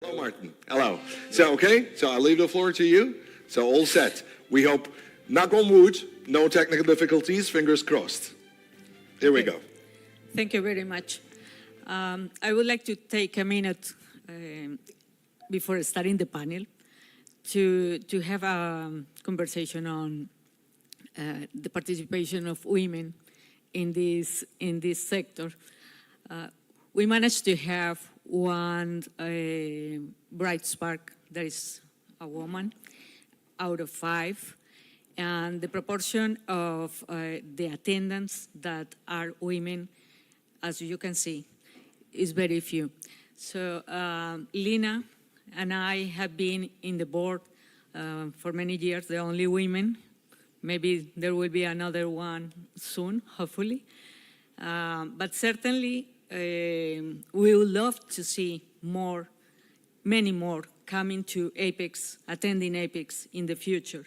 Hello, Martin. Hello. So, okay, so I'll leave the floor to you. So, all set. We hope, knock on wood, no technical difficulties, fingers crossed. Here we go. Thank you very much. I would like to take a minute before starting the panel to have a conversation on the participation of women in this sector. We managed to have one bright spark that is a woman out of 5, and the proportion of the attendants that are women, as you can see, is very few. So Lina and I have been in the board for many years, the only women. Maybe there will be another one soon, hopefully. But certainly, we would love to see many more coming to APEX, attending APEX in the future.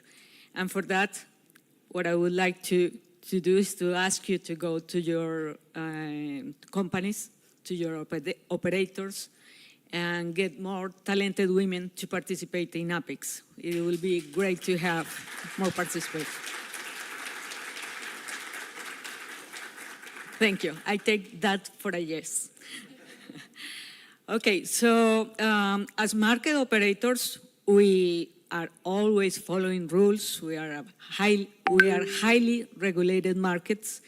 And for that, what I would like to do is to ask you to go to your companies, to your operators, and get more talented women to participate in APEX. It will be great to have more participation. Thank you. I take that for a yes. Okay, so as market operators, we are always following rules. We are highly regulated markets.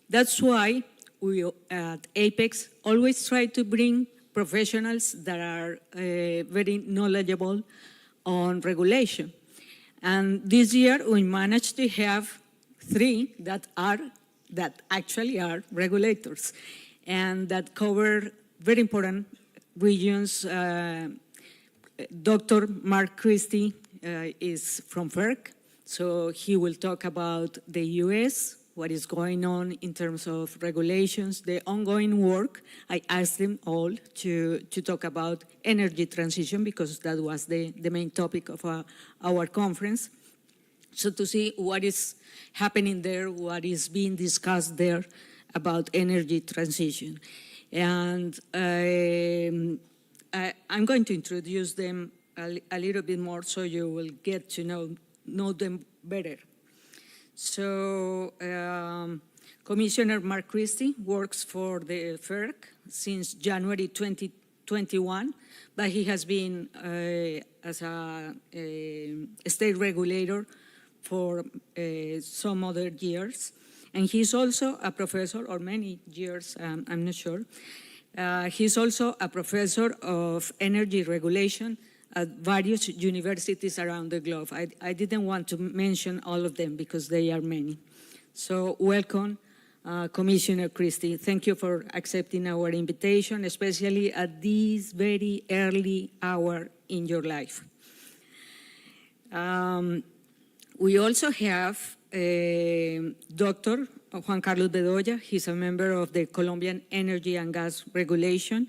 That's why we at APEX always try to bring professionals that are very knowledgeable on regulation. And this year we managed to have 3 that actually are regulators and that cover very important regions. Dr. Mark Christie is from FERC, so he will talk about the US, what is going on in terms of regulations, the ongoing work. I asked them all to talk about energy transition because that was the main topic of our conference. So to see what is happening there, what is being discussed there about energy transition. And I'm going to introduce them a little bit more so you will get to know them better. So Commissioner Mark Christie works for the FERC since January 2021, but he has been as a state regulator for some other years. And he's also a professor, or many years, I'm not sure. He's also a professor of energy regulation at various universities around the globe. I didn't want to mention all of them because they are many. So welcome, Commissioner Christie. Thank you for accepting our invitation, especially at this very early hour in your life. We also have Dr. Juan Carlos Bedoya. He's a member of the Colombian Energy and Gas Regulation,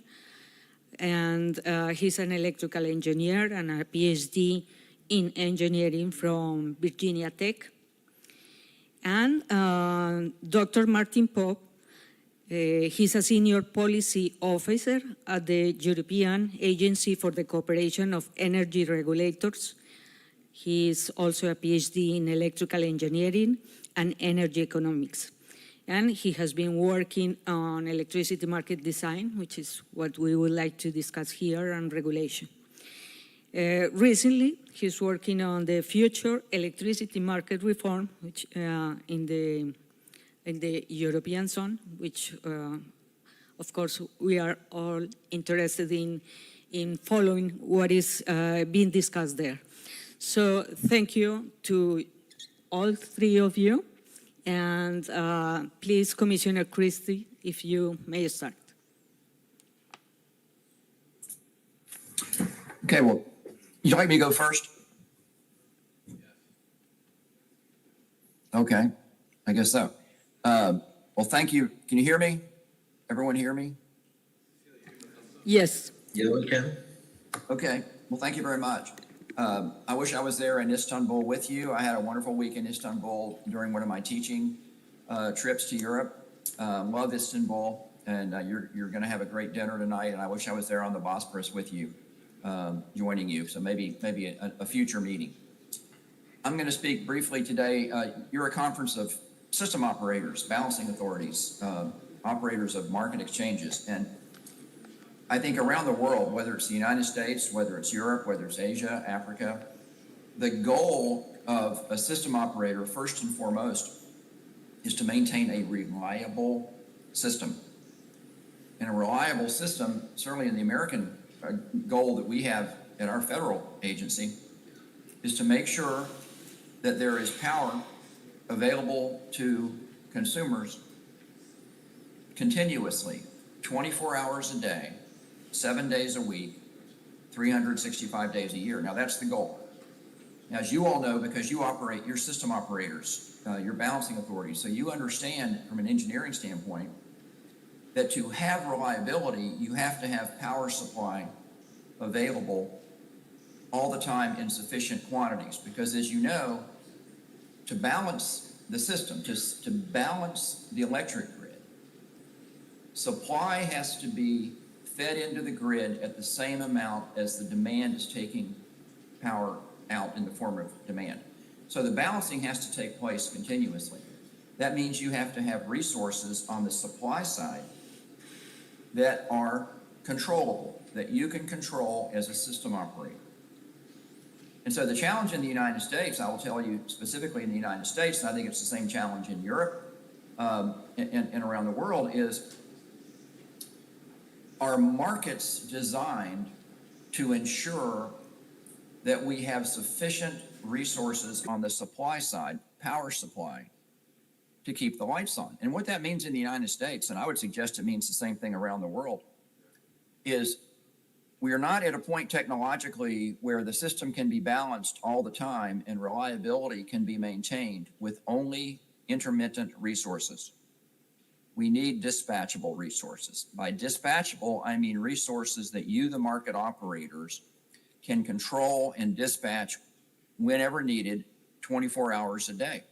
and he's an electrical engineer and a PhD in engineering from Virginia Tech. And Dr. Martin Pope, he's a senior policy officer at the European Agency for the Cooperation of Energy Regulators. He's also a PhD in electrical engineering and energy economics. And he has been working on electricity market design, which is what we would like to discuss here, and regulation. Recently, he's working on the future electricity market reform, which in the European zone, which of course we are all interested in following what is being discussed there. So thank you to all 3 of you. And please, Commissioner Christie, if you may start. Okay, well, you'd like me to go first? Okay, I guess so. Well, thank you. Can you hear me? Everyone hear me? Yes. Yeah, we can. Okay, well, thank you very much. I wish I was there in Istanbul with you. I had a wonderful week in Istanbul during one of my teaching trips to Europe. Love Istanbul, and you're going to have a great dinner tonight, and I wish I was there on the Bosporus with you. joining you. So maybe a future meeting. I'm going to speak briefly today. You're a conference of system operators, balancing authorities, operators of market exchanges. And I think around the world, whether it's the United States, whether it's Europe, whether it's Asia, Africa, the goal of a system operator, first and foremost, is to maintain a reliable system. And a reliable system, certainly in the American goal that we have at our federal agency, is to make sure that there is power available to consumers continuously, 24 hours a day, 7 days a week, 365 days a year. Now that's the goal. Now, as you all know, because you operate, you're system operators, you're balancing authorities, so you understand from an engineering standpoint that to have reliability, you have to have power supply available all the time in sufficient quantities. Because as you know, to balance the system, to balance the electric grid, supply has to be fed into the grid at the same amount as the demand is taking power out in the form of demand. So the balancing has to take place continuously. That means you have to have resources on the supply side that are controllable, that you can control as a system operator. And so the challenge in the United States, I will tell you specifically in the United States, and I think it's the same challenge in Europe and around the world, is are markets designed to ensure that we have sufficient resources on the supply side, power supply, to keep the lights on? And what that means in the United States, and I would suggest it means the same thing around the world, is we are not at a point technologically where the system can be balanced all the time and reliability can be maintained with only intermittent resources. We need dispatchable resources. By dispatchable, I mean resources that you, the market operators, can control and dispatch whenever needed, 24 hours a day.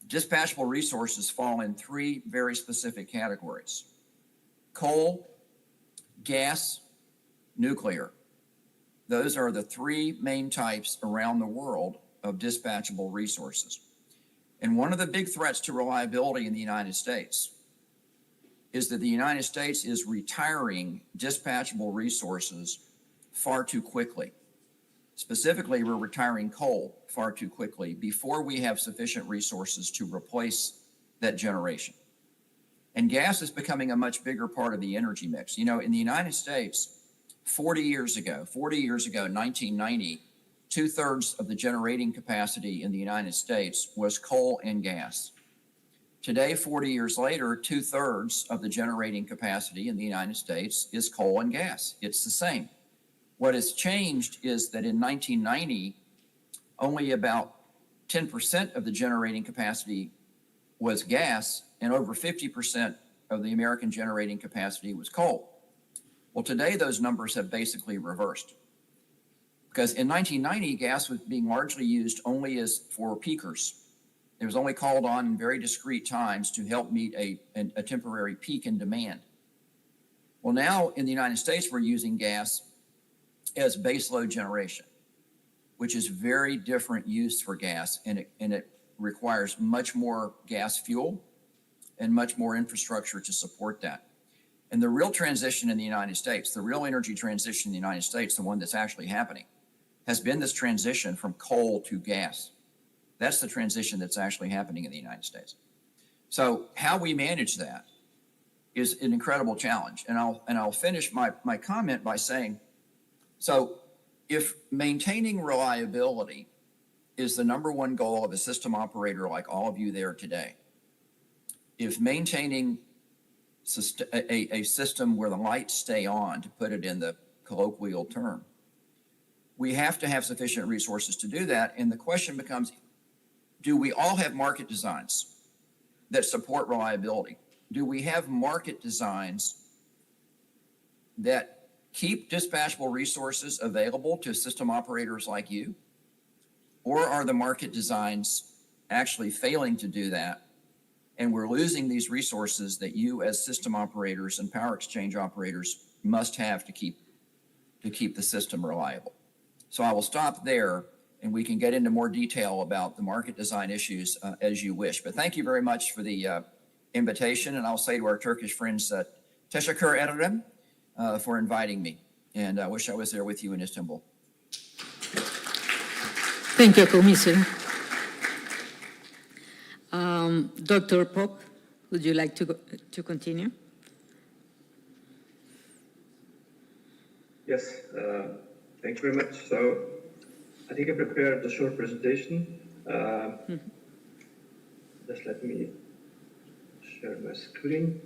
Dispatchable resources fall in three very specific categories: coal, gas, nuclear. Those are the three main types around the world of dispatchable resources. And one of the big threats to reliability in the United States is that the United States is retiring dispatchable resources far too quickly. Specifically, we're retiring coal far too quickly before we have sufficient resources to replace that generation. And gas is becoming a much bigger part of the energy mix. You know, in the United States, 40 years ago, 1990, 2/3 of the generating capacity in the United States was coal and gas. Today, 40 years later, 2/3 of the generating capacity in the United States is coal and gas. It's the same. What has changed is that in 1990, only about 10% of the generating capacity was gas, and over 50% of the American generating capacity was coal. Well, today those numbers have basically reversed. Because in 1990, gas was being largely used only as for peakers. It was only called on in very discrete times to help meet a temporary peak in demand. Well, now in the United States, we're using gas as baseload generation, which is very different use for gas, and it requires much more gas fuel and much more infrastructure to support that. And the real transition in the United States, the real energy transition in the United States, the one that's actually happening, has been this transition from coal to gas. That's the transition that's actually happening in the United States. So how we manage that is an incredible challenge. And I'll finish my comment by saying, so if maintaining reliability is the number one goal of a system operator like all of you there today, if maintaining a system where the lights stay on, to put it in the colloquial term, we have to have sufficient resources to do that. And the question becomes, do we all have market designs that support reliability? Do we have market designs that keep dispatchable resources available to system operators like you? Or are the market designs actually failing to do that, and we're losing these resources that you as system operators and power exchange operators must have to keep to keep the system reliable. So I will stop there, and we can get into more detail about the market design issues as you wish. But thank you very much for the invitation, and I'll say to our Turkish friends, teşekkür ederim for inviting me, and I wish I was there with you in Istanbul. Thank you, Commissioner. Dr. Pope, would you like to continue? Yes, thank you very much. So I think I prepared a short presentation. Just let me share my screen.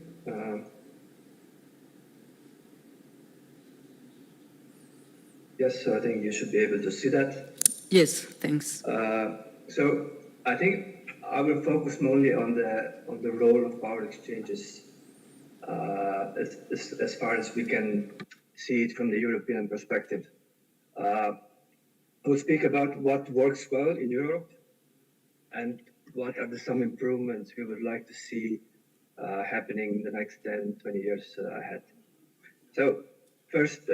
Yes, so I think you should be able to see that. Yes, thanks. So I think I will focus mainly on the role of power exchanges as far as we can see it from the European perspective. I will speak about what works well in Europe and what are some improvements we would like to see happening in the next 10, 20 years ahead. So first,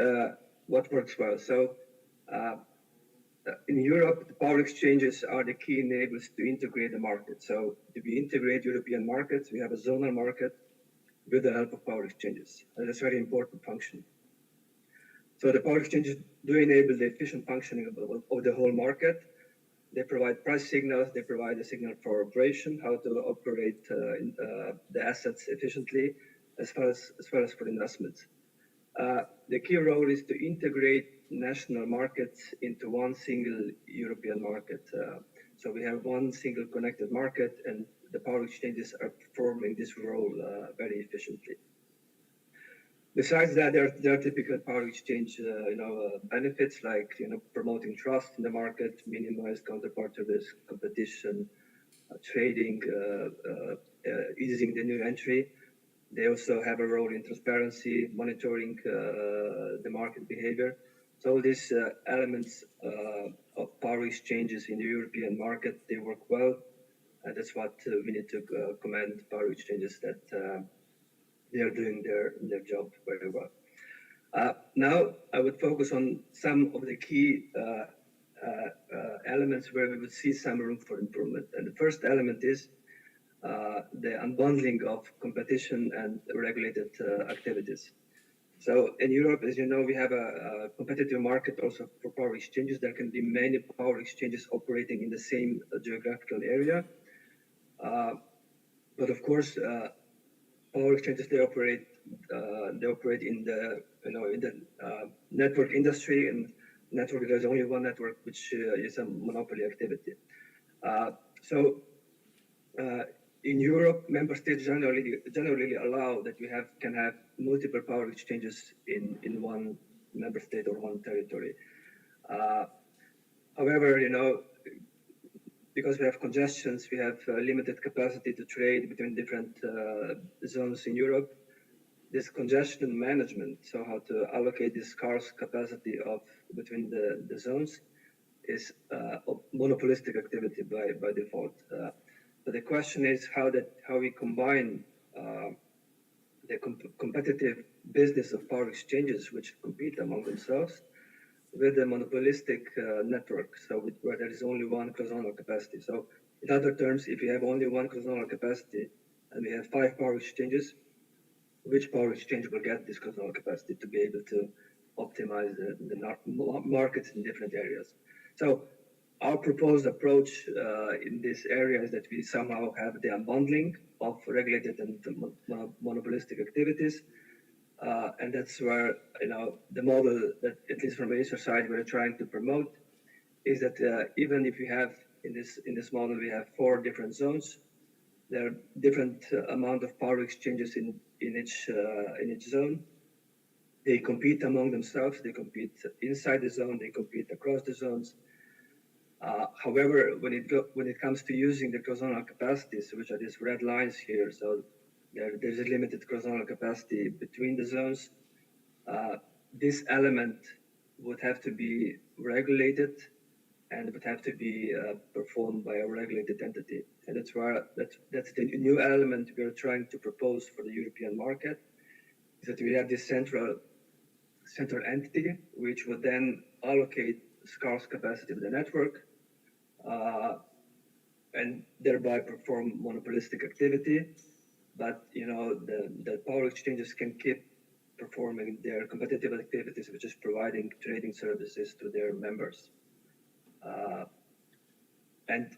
what works well? So in Europe, the power exchanges are the key enablers to integrate the market. So if we integrate European markets, we have a zonal market with the help of power exchanges. And that's a very important function. So the power exchanges do enable the efficient functioning of the whole market. They provide price signals, they provide a signal for operation, how to operate the assets efficiently, as well as for investments. The key role is to integrate national markets into one single European market. So we have one single connected market, and the power exchanges are performing this role very efficiently. Besides that, there are typical power exchange benefits like promoting trust in the market, minimize counterparty risk, competition, trading, easing the new entry. They also have a role in transparency, monitoring the market behavior. So all these elements of power exchanges in the European market, they work well. And that's what we need to commend power exchanges that they are doing their job very well. Now, I would focus on some of the key elements where we would see some room for improvement. And the first element is the unbundling of competition and regulated activities. So in Europe, as you know, we have a competitive market also for power exchanges. There can be many power exchanges operating in the same geographical area. But of course, power exchanges, they operate in the network industry, and network, there's only one network, which is a monopoly activity. In Europe, member states generally allow that we can have multiple power exchanges in one member state or one territory. However, because we have congestions, we have limited capacity to trade between different zones in Europe. This congestion management, so how to allocate this scarce capacity between the zones, is a monopolistic activity by default. But the question is how we combine the competitive business of power exchanges, which compete among themselves, with the monopolistic network, so where there is only one cross-zonal capacity. So in other terms, if you have only one cross-zonal capacity and we have 5 power exchanges, which power exchange will get this cross-zonal capacity to be able to optimize the markets in different areas? So our proposed approach in this area is that we somehow have the unbundling of regulated and monopolistic activities. And that's where the model that, at least from Acer side, we're trying to promote is that even if we have in this model we have 4 different zones, there are different amount of power exchanges in each zone. They compete among themselves. They compete inside the zone. They compete across the zones. However, when it comes to using the cross-zonal capacities, which are these red lines here, so there's a limited cross-zonal capacity between the zones. This element would have to be regulated and would have to be performed by a regulated entity. And that's the new element we are trying to propose for the European market, is that we have this central central entity, which would then allocate scarce capacity to the network, and thereby perform monopolistic activity. But the power exchanges can keep performing their competitive activities, which is providing trading services to their members. And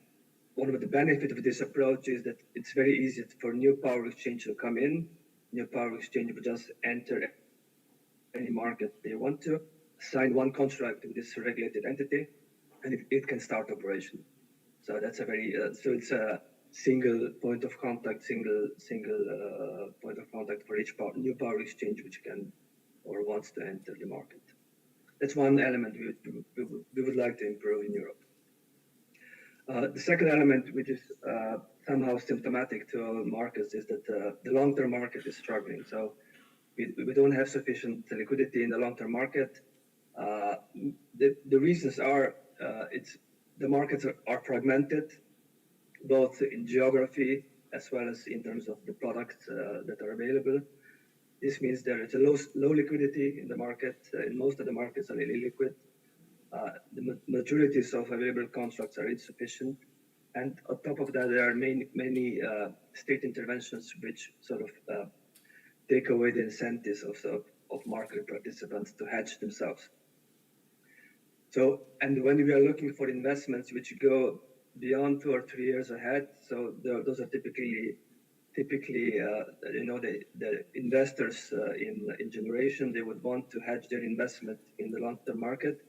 one of the benefits of this approach is that it's very easy for new power exchange to come in. New power exchange will just enter any market they want to, sign one contract with this regulated entity, and it can start operation. So that's a very so it's a single point of contact, single point of contact for each new power exchange which can or wants to enter the market. That's one element we would like to improve in Europe. The second element, which is somehow symptomatic to our markets, is that the long-term market is struggling. So we don't have sufficient liquidity in the long-term market. The reasons are the markets are fragmented, both in geography as well as in terms of the products that are available. This means there is a low liquidity in the market. In most of the markets are illiquid. The maturities of available contracts are insufficient. And on top of that, there are many state interventions which sort of take away the incentives of market participants to hedge themselves. So, and when we are looking for investments which go beyond 2 or 3 years ahead, so those are typically the investors in generation, they would want to hedge their investment in the long-term market.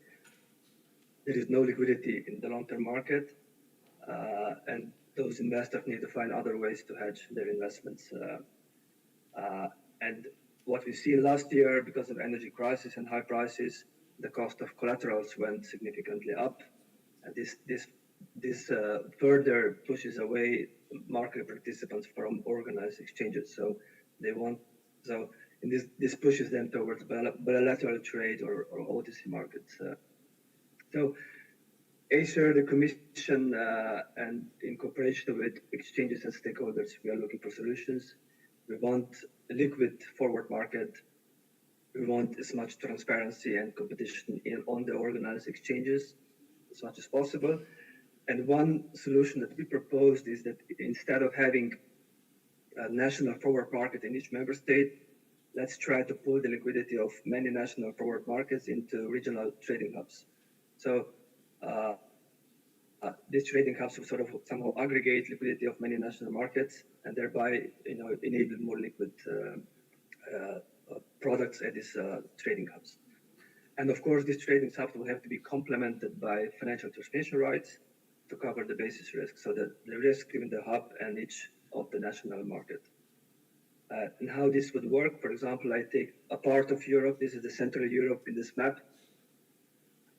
There is no liquidity in the long-term market, and those investors need to find other ways to hedge their investments. And what we see last year, because of energy crisis and high prices, the cost of collaterals went significantly up, and this further pushes away market participants from organized exchanges. So this pushes them towards bilateral trade or OTC markets. So Acer, the Commission, and in cooperation with exchanges and stakeholders, we are looking for solutions. We want a liquid forward market. We want as much transparency and competition on the organized exchanges as much as possible. And one solution that we proposed is that instead of having a national forward market in each member state, let's try to pull the liquidity of many national forward markets into regional trading hubs. So these trading hubs will sort of somehow aggregate liquidity of many national markets and thereby enable more liquid products at these trading hubs. And of course, these trading hubs will have to be complemented by financial transmission rights to cover the basis risk, so that the risk given the hub and each of the national market. And how this would work, for example, I take a part of Europe. This is the Central Europe in this map.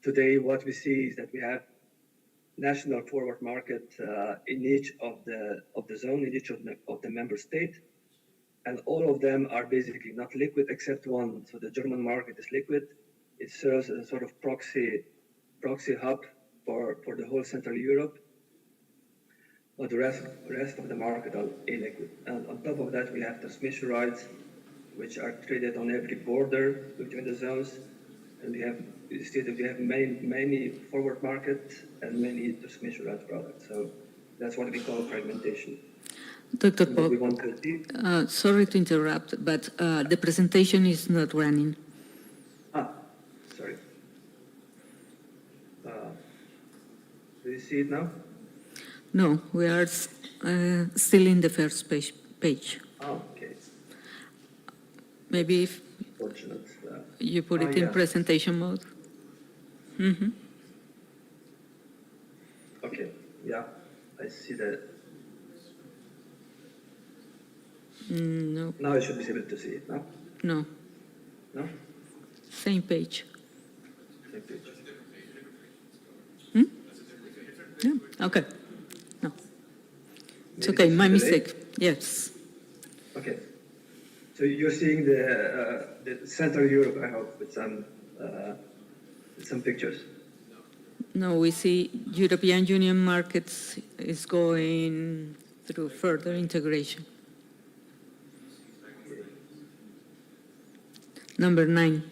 Today, what we see is that we have national forward market in each of the zone, in each of the member state, and all of them are basically not liquid except one. So the German market is liquid. It serves as a sort of proxy hub for the whole Central Europe, but the rest of the market are illiquid. And on top of that, we have transmission rights, which are traded on every border between the zones, and we have many forward markets and many transmission rights products. So that's what we call fragmentation. Dr. What Bob, we want to achieve. sorry to interrupt, but the presentation is not running. Sorry. Do you see it now? No, we are still in the first page. Oh, okay. Maybe if Fortunate. you put it in yeah. presentation mode. Mm-hmm. Okay, yeah, I see that. No, Now I should be able to see it, no? no, No? same page. Same page. Yeah, okay. No, it's Maybe okay, this my is delayed? mistake. Yes. Okay. So you're seeing the Central Europe, I hope, with some pictures. No, we see European Union markets is going through further integration. Number 9.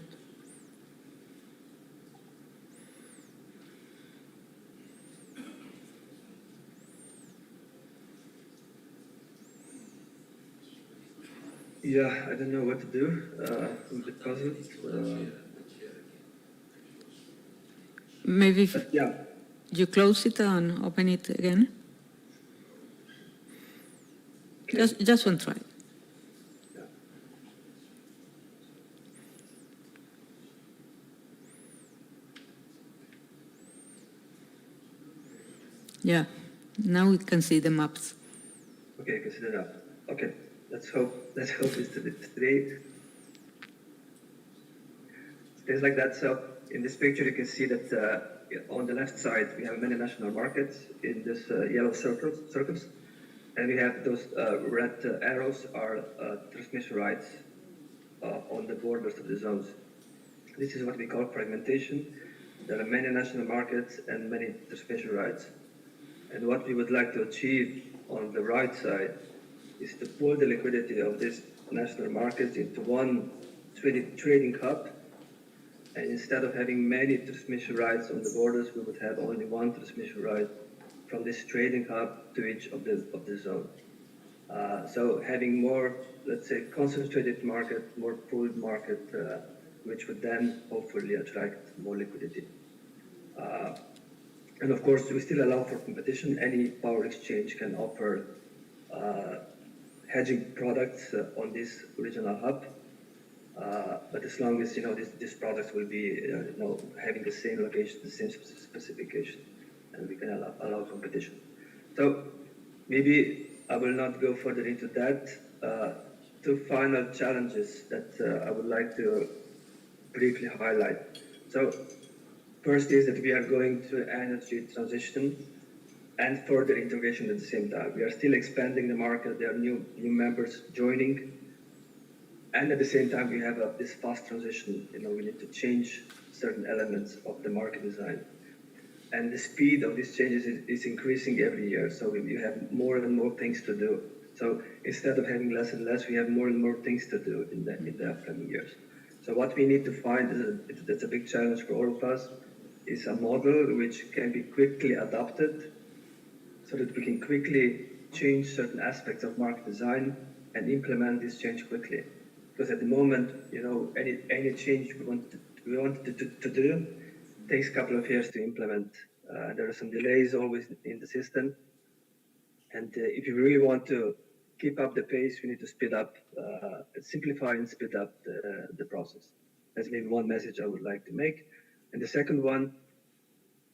Yeah, I don't know what to do. I'm a bit puzzled. Maybe if But yeah, you close it and open it again. okay. Just one try. Yeah. Yeah. Now we can see the maps. Okay, consider that. Okay, let's hope it's today. Things like that. So in this picture, you can see that on the left side, we have many national markets in this yellow circles, and we have those red arrows are transmission rights on the borders of the zones. This is what we call fragmentation. There are many national markets and many transmission rights. And what we would like to achieve on the right side is to pull the liquidity of these national markets into one trading hub. And instead of having many transmission rights on the borders, we would have only one transmission right from this trading hub to each of the zone. So having more, let's say, concentrated market, more pooled market, which would then hopefully attract more liquidity. And of course, we still allow for competition. Any power exchange can offer hedging products on this regional hub. But as long as these products will be having the same location, the same specification, and we can allow competition. So maybe I will not go further into that. Two final challenges that I would like to briefly highlight. So first is that we are going through energy transition and further integration at the same time. We are still expanding the market. There are new members joining. And at the same time, we have this fast transition. We need to change certain elements of the market design. And the speed of these changes is increasing every year. So we have more and more things to do. So instead of having less and less, we have more and more things to do in the upcoming years. So what we need to find that's a big challenge for all of us is a model which can be quickly adopted so that we can quickly change certain aspects of market design and implement this change quickly. Because at the moment, any change we want to do takes a couple of years to implement. There are some delays always in the system. And if you really want to keep up the pace, we need to speed up, simplify and speed up the process. That's maybe one message I would like to make. And the second one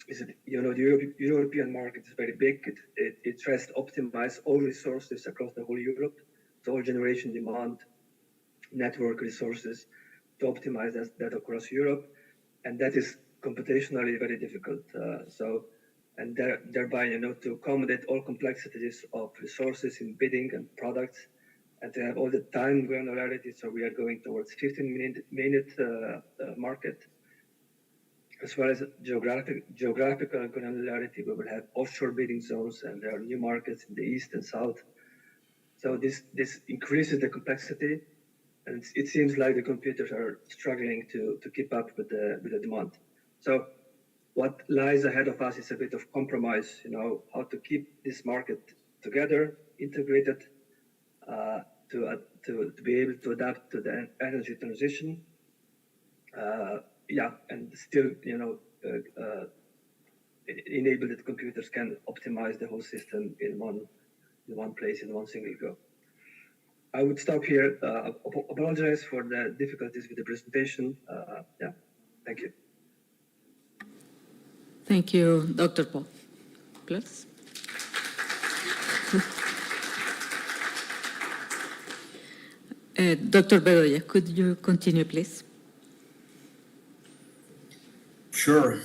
is that, the European market is very big. It tries to optimize all resources across the whole Europe. So all generation demand, network resources to optimize that across Europe. And that is computationally very difficult. And thereby, to accommodate all complexities of resources in bidding and products, and to have all the time granularity. So we are going towards 15-minute market. As well as geographical granularity, we will have offshore bidding zones, and there are new markets in the east and south. So this increases the complexity, and it seems like the computers are struggling to keep up with the demand. So what lies ahead of us is a bit of compromise, how to keep this market together, integrated, to be able to adapt to the energy transition. And still, enable that computers can optimize the whole system in one place, in one single go. I would stop here. Apologize for the difficulties with the presentation. Thank you. Thank you, Dr. Paul. Please. Dr. Bedoya, could you continue, please? Sure.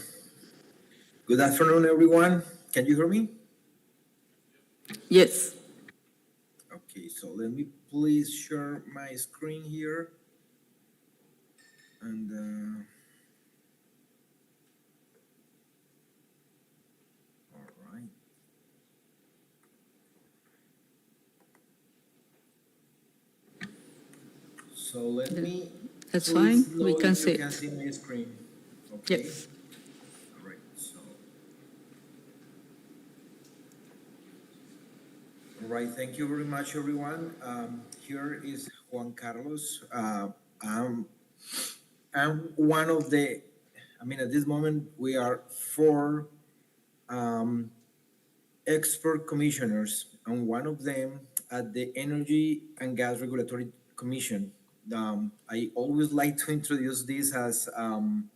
Good afternoon, everyone. Can you hear me? Yes. Okay, so let me please share my screen here. And all right. So let me. That's fine. We can see it. You can see my screen. Okay. Yes. All right. So. All right. Thank you very much, everyone. Here is Juan Carlos. I'm, I'm one of the, at this moment, we are four um, expert commissioners, and one of them at the Energy and Gas Regulatory Commission. I always like to introduce this as the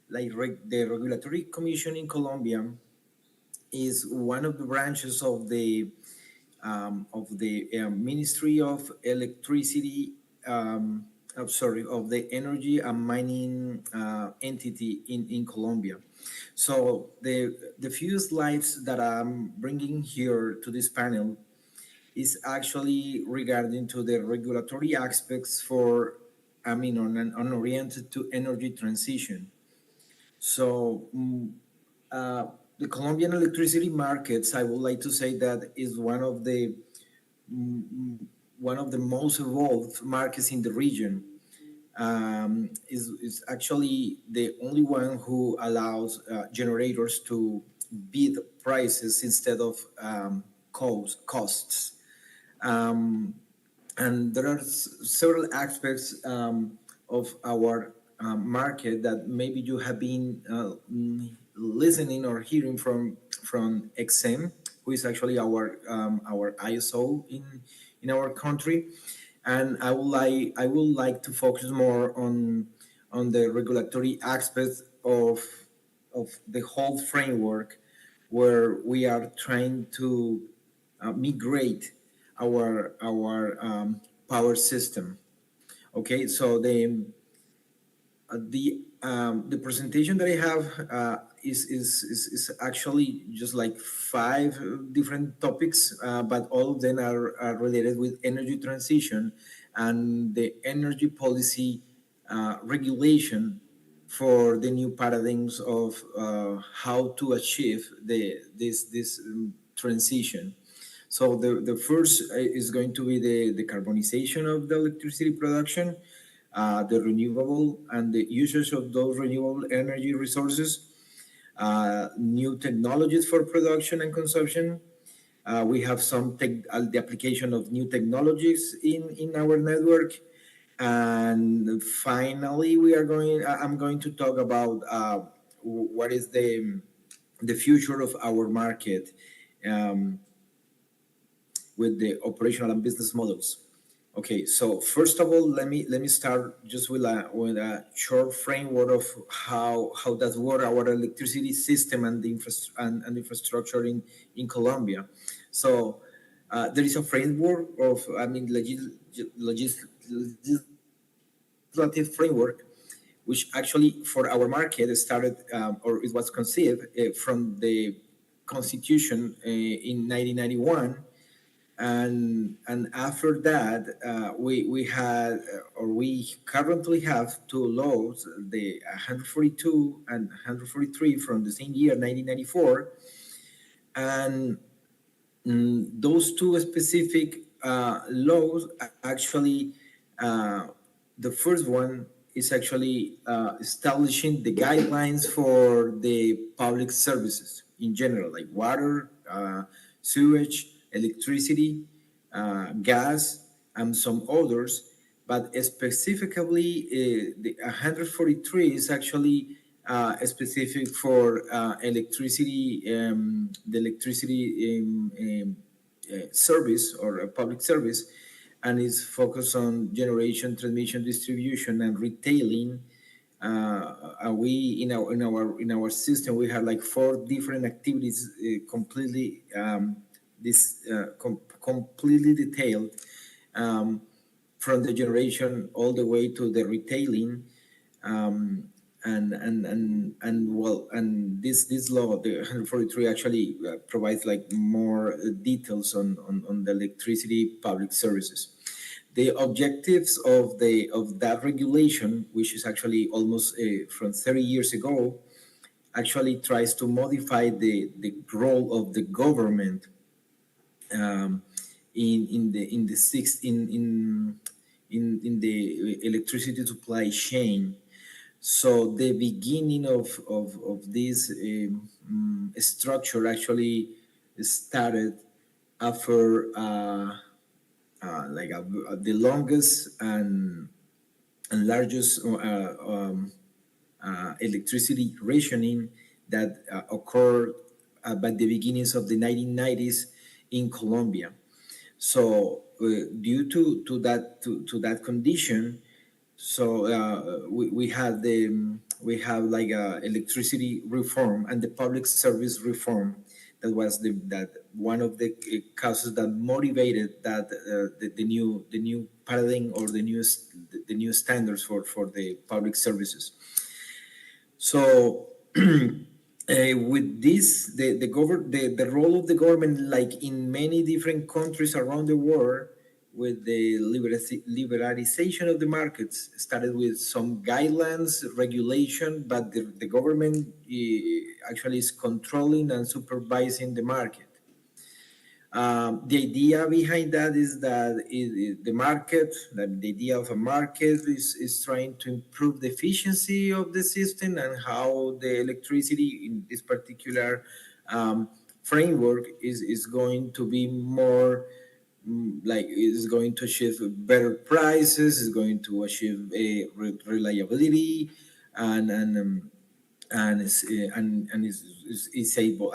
Regulatory Commission in Colombia is one of the branches of the Ministry of Electricity. Of the energy and mining entity in Colombia. So the few slides that I'm bringing here to this panel is actually regarding to the regulatory aspects for, on oriented to energy transition. So the Colombian electricity markets, I would like to say that is one of the most evolved markets in the region. Is actually the only one who allows generators to bid prices instead of costs. And there are several aspects of our market that maybe you have been listening or hearing from XM, who is actually our ISO in our country. And I would like to focus more on the regulatory aspects of the whole framework, where we are trying to migrate our power system. Okay, so the presentation that I have is actually just like 5 different topics, but all of them are related with energy transition and the energy policy regulation for the new paradigms of how to achieve this transition. So the first is going to be the decarbonization of the electricity production, the renewable and the usage of those renewable energy resources, new technologies for production and consumption. We have the application of new technologies in our network. And finally, I'm going to talk about what is the future of our market with the operational and business models. Okay, so first of all, let me start just with a short framework of how does work our electricity system and the infrastructure in Colombia. So there is a framework of legislative framework, which actually for our market started or it was conceived from the Constitution in 1991. And after that, we had or we currently have 2 laws, the 142 and 143 from the same year, 1994, and those 2 specific laws actually, the first one is actually establishing the guidelines for the public services in general, like water, sewage, electricity, gas, and some others. But specifically, the 143 is actually specific for electricity, the electricity service or public service, and is focused on generation, transmission, distribution, and retailing. We in our system we have like 4 different activities, completely completely detailed, from the generation all the way to the retailing, and this law, the 143, actually provides like more details on the electricity public services. The objectives of that regulation, which is actually almost from 30 years ago, actually tries to modify the role of the government in the electricity supply chain. So the beginning of this structure actually started after the longest and largest electricity rationing that occurred by the beginnings of the 1990s in Colombia. So due to that condition, so we have like a electricity reform and the public service reform. That was that one of the causes that motivated that the new paradigm or the new standards for the public services. So with this, the role of the government, like in many different countries around the world, with the liberalization of the markets, started with some guidelines, regulation, but the government actually is controlling and supervising the market. The idea behind that is that the idea of a market is trying to improve the efficiency of the system and how the electricity in this particular framework is going to be more is going to achieve better prices, is going to achieve a reliability and is able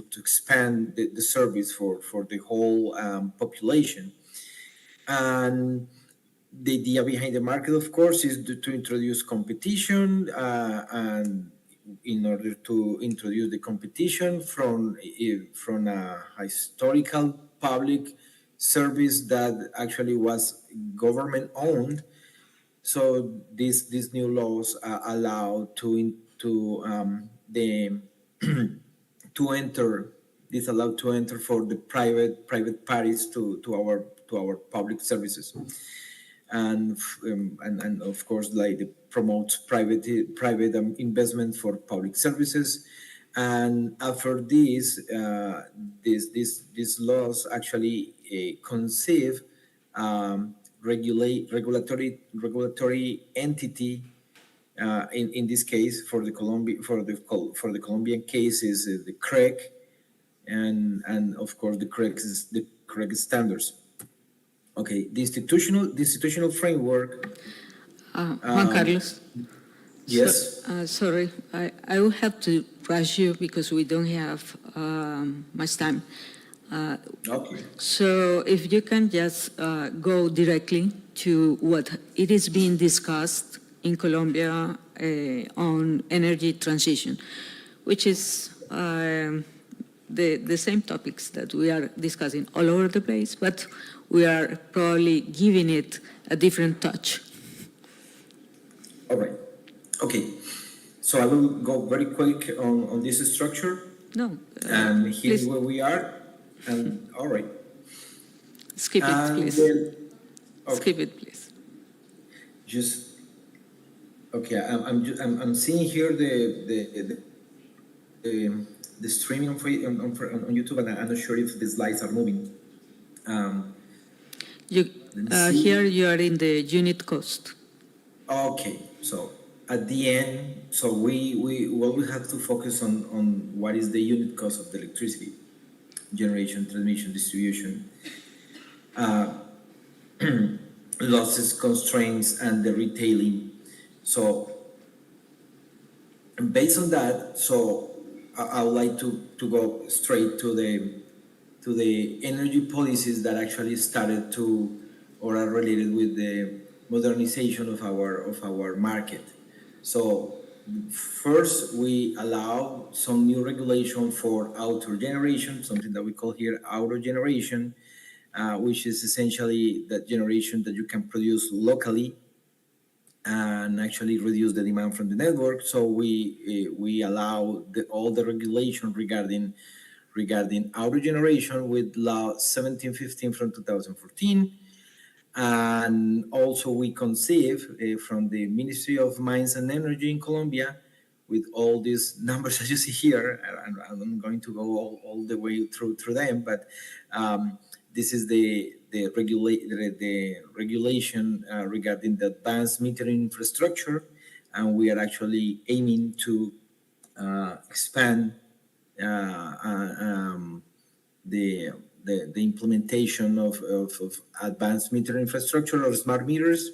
to expand the service for the whole population. And the idea behind the market, of course, is to introduce competition and in order to introduce the competition from a historical public service that actually was government owned. So these new laws allow to enter for the private parties to our public services, and of course like it promotes private investment for public services. And after this, these laws actually conceive regulatory entity. In this case, for the Colombian case is the CREG, and of course the CREG standards. Okay, the institutional framework. Juan Carlos. Yes. Sorry, I will have to rush you because we don't have much time. Okay. So if you can just go directly to what it is being discussed in Colombia on energy transition, which is the same topics that we are discussing all over the place, but we are probably giving it a different touch. All right. Okay. So I will go very quick on this structure. No. And here's please. where we are. And all right. Skip it, please. Okay. Skip it, please. Just okay. I'm seeing here the streaming on YouTube, and I'm not sure if the slides are moving. Here you are in the unit cost. Okay, so at the end, so we have to focus on what is the unit cost of the electricity generation, transmission, distribution, losses, constraints, and the retailing. So based on that, so I would like to go straight to the energy policies that actually started to or are related with the modernization of our market. So first, we allow some new regulation for outdoor generation, something that we call here outdoor generation, which is essentially that generation that you can produce locally and actually reduce the demand from the network. So we allow all the regulation regarding outdoor generation with Law 1715 from 2014. And also we conceive from the Ministry of Mines and Energy in Colombia, with all these numbers that you see here. I'm going to go all the way through them, but this is the regulation regarding the advanced metering infrastructure, and we are actually aiming to expand the the implementation of advanced meter infrastructure or smart meters,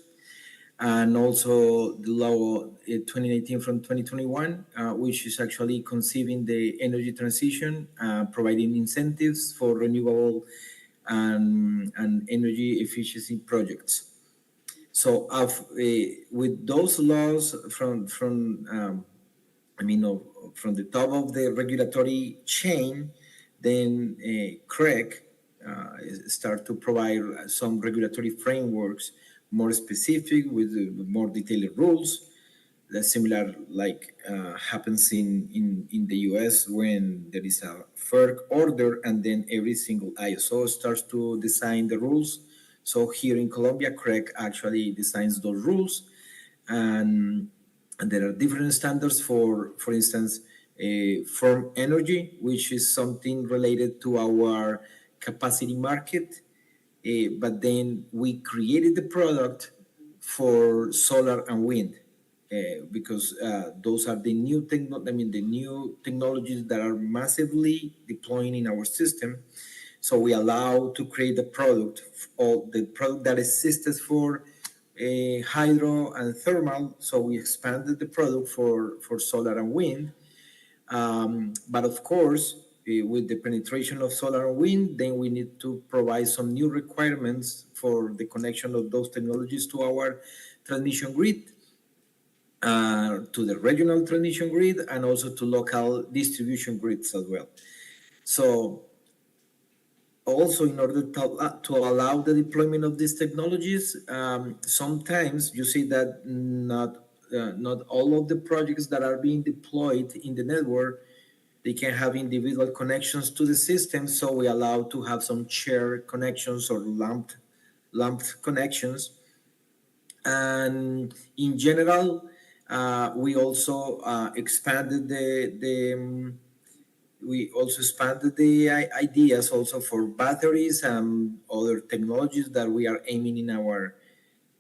and also the law 2019 from 2021, which is actually conceiving the energy transition, providing incentives for renewable and energy efficiency projects. So with those laws from from the top of the regulatory chain, then CREC start to provide some regulatory frameworks more specific with more detailed rules. That's similar like happens in the US when there is a FERC order and then every single ISO starts to design the rules. So here in Colombia, CREC actually designs those rules, and there are different standards for instance, firm energy, which is something related to our capacity market. But then we created the product for solar and wind because those are the new the new technologies that are massively deploying in our system. So we allow to create the product, or the product that exists for hydro and thermal. So we expanded the product for solar and wind. But of course, with the penetration of solar and wind, then we need to provide some new requirements for the connection of those technologies to our transmission grid, to the regional transmission grid, and also to local distribution grids as well. So also, in order to allow the deployment of these technologies, sometimes you see that not all of the projects that are being deployed in the network, they can have individual connections to the system. So we allow to have some shared connections or lumped connections. And in general, we also expanded the ideas also for batteries and other technologies that we are aiming in our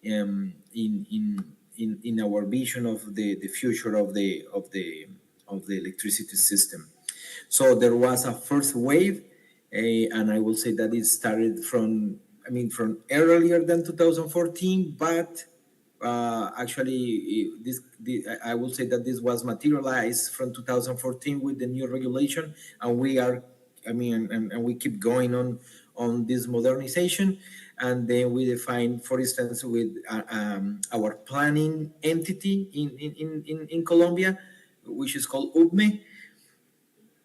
in our vision of the future of the electricity system. So there was a first wave, and I will say that it started from earlier than 2014, but actually, I will say that this was materialized from 2014 with the new regulation, and we keep going on this modernization, and then we define, for instance, with our planning entity in Colombia, which is called UPME,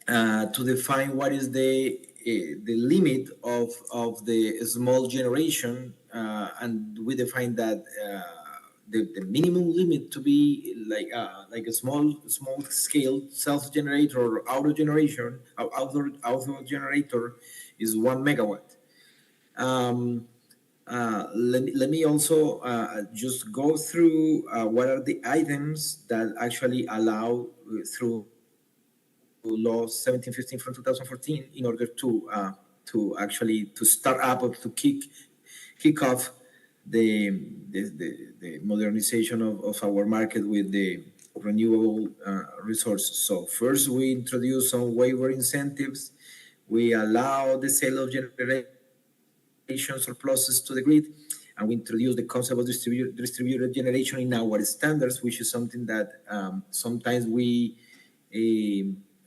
to define what is the limit of the small generation, and we define that. The minimum limit to be like a small scale self-generator or outdoor generator is 1 megawatt. Let me also just go through what are the items that actually allow through law 1715 from 2014 in order to actually to start up or to kick off the modernization of our market with the renewable resources. So first, we introduce some waiver incentives. We allow the sale of generation surpluses to the grid, and we introduce the concept of distributed generation in our standards, which is something that sometimes we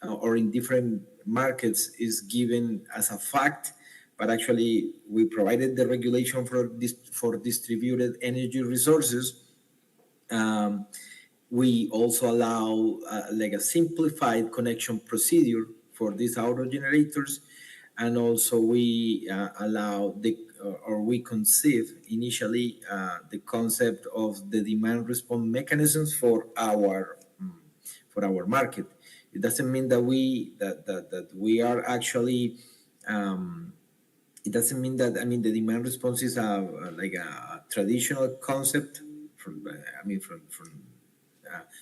or in different markets is given as a fact. But actually, we provided the regulation for distributed energy resources. We also allow like a simplified connection procedure for these outdoor generators, and also we allow we conceive initially the concept of the demand response mechanisms for our market. It doesn't mean that we are actually. It doesn't mean that the demand response is like a traditional concept from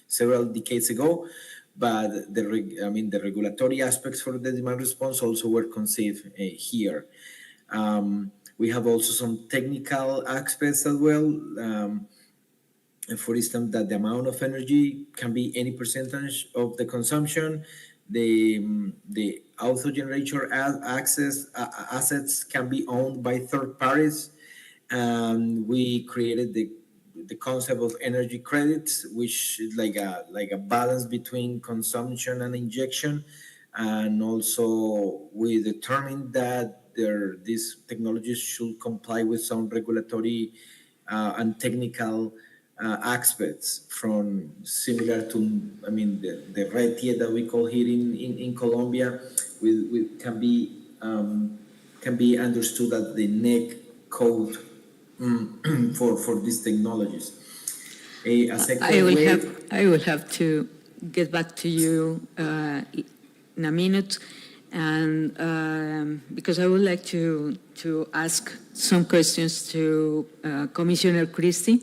several decades ago, but the regulatory aspects for the demand response also were conceived here. We have also some technical aspects as well. For instance, that the amount of energy can be any percentage of the consumption. the auto generator assets can be owned by third parties. And we created the concept of energy credits, which is like a balance between consumption and injection. And also we determined that these technologies should comply with some regulatory and technical aspects, from similar to, I mean, the red tier that we call here in Colombia, can be understood as the NEC code for these technologies. A second I will have to get back to you in a minute, and because I would like to ask some questions to Commissioner Christie.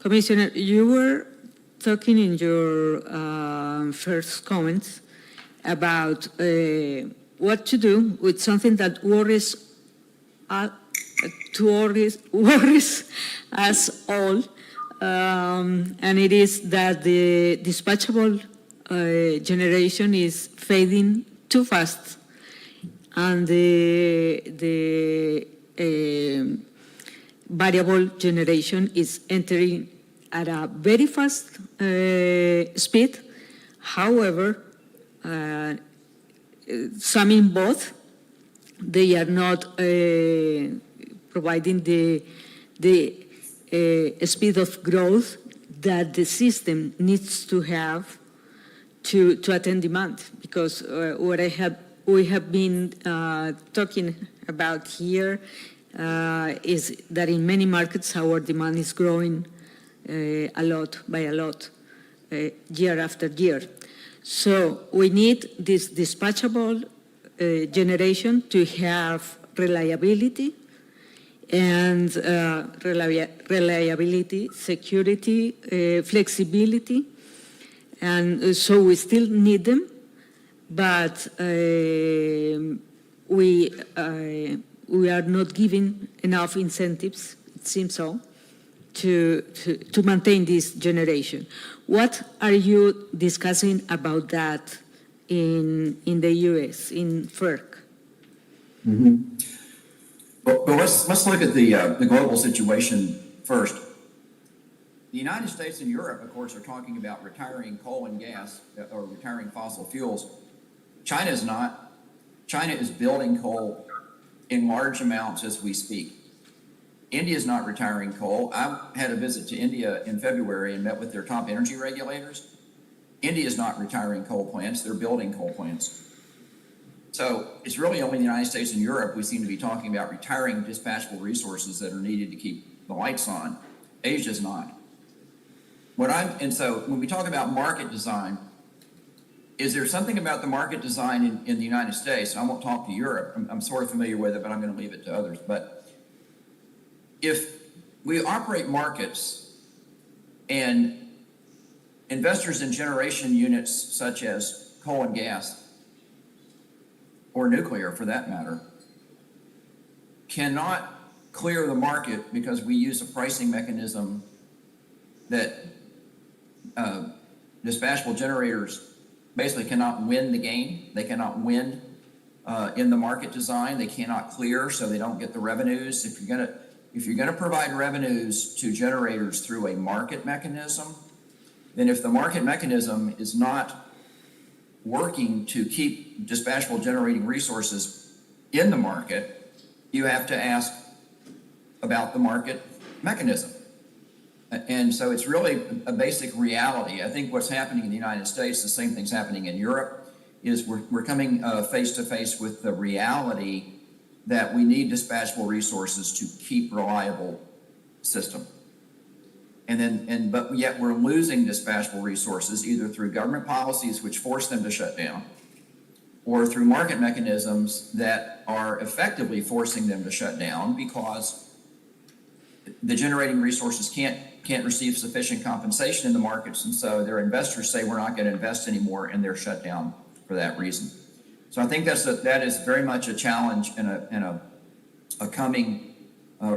Commissioner, you were talking in your first comments about what to do with something that worries us all, and it is that the dispatchable generation is fading too fast, and the variable generation is entering at a very fast speed. However, summing both, they are not providing the speed of growth that the system needs to have to attend demand. Because we have been talking about here is that in many markets our demand is growing a lot, year after year. So we need this dispatchable generation to have reliability, and reliability, security, flexibility, and so we still need them, but we are not giving enough incentives, it seems so, to maintain this generation. What are you discussing about that in the U.S., in FERC? Mm-hmm. Well, let's look at the global situation first. The United States and Europe, of course, are talking about retiring coal and gas, or retiring fossil fuels. China is not. China is building coal in large amounts as we speak. India is not retiring coal. I had a visit to India in February and met with their top energy regulators. India is not retiring coal plants. They're building coal plants. So it's really only the United States and Europe we seem to be talking about retiring dispatchable resources that are needed to keep the lights on. Asia's not. And so when we talk about market design, is there something about the market design in the United States? I won't talk to Europe. I'm sort of familiar with it, but I'm going to leave it to others. But if we operate markets and investors in generation units such as coal and gas, or nuclear for that matter, cannot clear the market because we use a pricing mechanism that dispatchable generators basically cannot win the game. They cannot win in the market design. They cannot clear, so they don't get the revenues. If you're gonna provide revenues to generators through a market mechanism, then if the market mechanism is not working to keep dispatchable generating resources in the market, you have to ask about the market mechanism. And so it's really a basic reality. I think what's happening in the United States, the same thing's happening in Europe, is we're coming face to face with the reality that we need dispatchable resources to keep reliable system. But yet we're losing dispatchable resources either through government policies which force them to shut down, or through market mechanisms that are effectively forcing them to shut down because the generating resources can't receive sufficient compensation in the markets, and so their investors say we're not going to invest anymore, and they're shut down for that reason. So I think that is very much a challenge and a coming.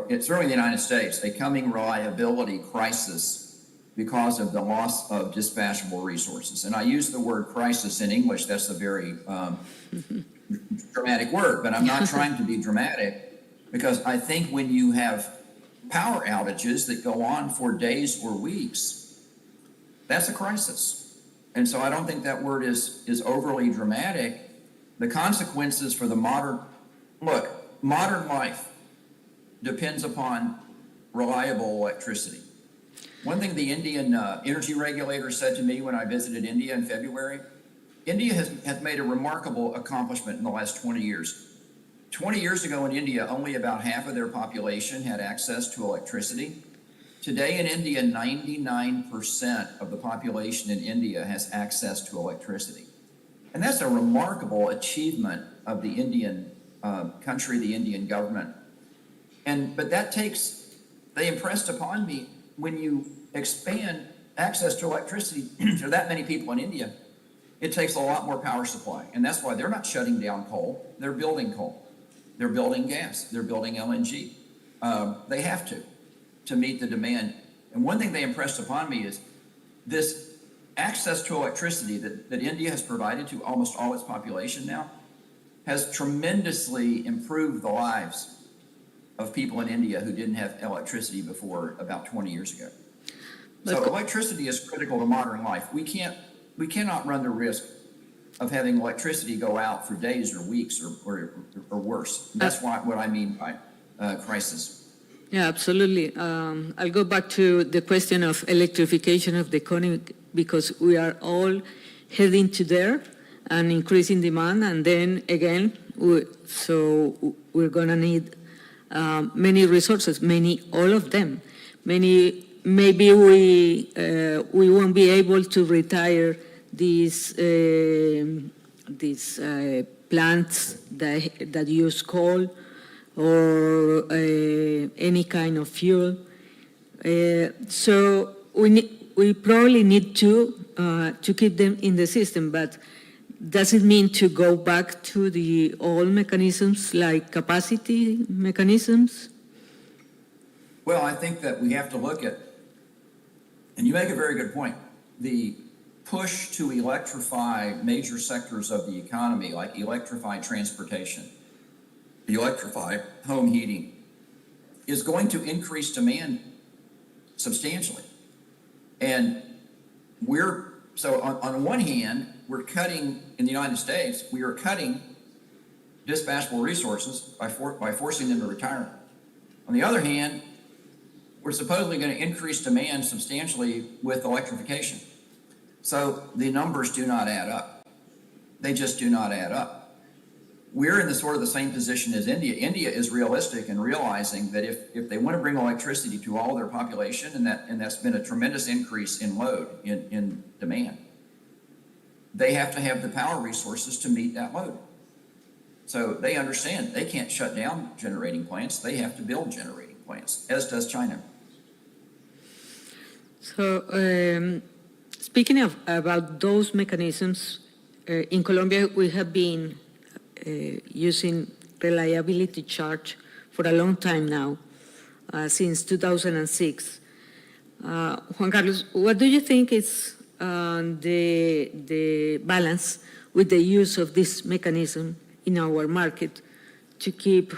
It's certainly in the United States, a coming reliability crisis because of the loss of dispatchable resources. And I use the word crisis in English. That's a very dramatic word, but I'm not trying to be dramatic, because I think when you have power outages that go on for days or weeks, that's a crisis. And so I don't think that word is overly dramatic. The consequences for the modern life depends upon reliable electricity. One thing the Indian energy regulator said to me when I visited India in February, India has made a remarkable accomplishment in the last 20 years. 20 years ago in India, only about half of their population had access to electricity. Today in India, 99% of the population in India has access to electricity. And that's a remarkable achievement of the Indian country, the Indian government. But they impressed upon me, when you expand access to electricity to that many people in India, it takes a lot more power supply. And that's why they're not shutting down coal. They're building coal. They're building gas. They're building LNG. They have to meet the demand. And one thing they impressed upon me is this access to electricity that India has provided to almost all its population now has tremendously improved the lives of people in India who didn't have electricity before about 20 years ago. So electricity is critical to modern life. We cannot run the risk of having electricity go out for days or weeks or worse. That's what I mean by crisis. Yeah, absolutely. I'll go back to the question of electrification of the economy, because we are all heading to there and increasing demand. And then again, we're going to need many resources, all of them. Maybe we won't be able to retire these plants that use coal or any kind of fuel. So we probably need to keep them in the system, but does it mean to go back to the old mechanisms like capacity mechanisms? Well, I think that we have to look at, and you make a very good point, the push to electrify major sectors of the economy, like electrify transportation, electrify home heating, is going to increase demand substantially. And on one hand, we're cutting, in the United States, we are cutting dispatchable resources by forcing them to retire. On the other hand, we're supposedly going to increase demand substantially with electrification. So the numbers do not add up. They just do not add up. We're in the same position as India. India is realistic in realizing that if they want to bring electricity to all their population, and that's been a tremendous increase in load, in demand, they have to have the power resources to meet that load. So they understand they can't shut down generating plants. They have to build generating plants, as does China. So speaking about those mechanisms, in Colombia, we have been using reliability charge for a long time now, since 2006. Juan Carlos, what do you think is the balance with the use of this mechanism in our market to keep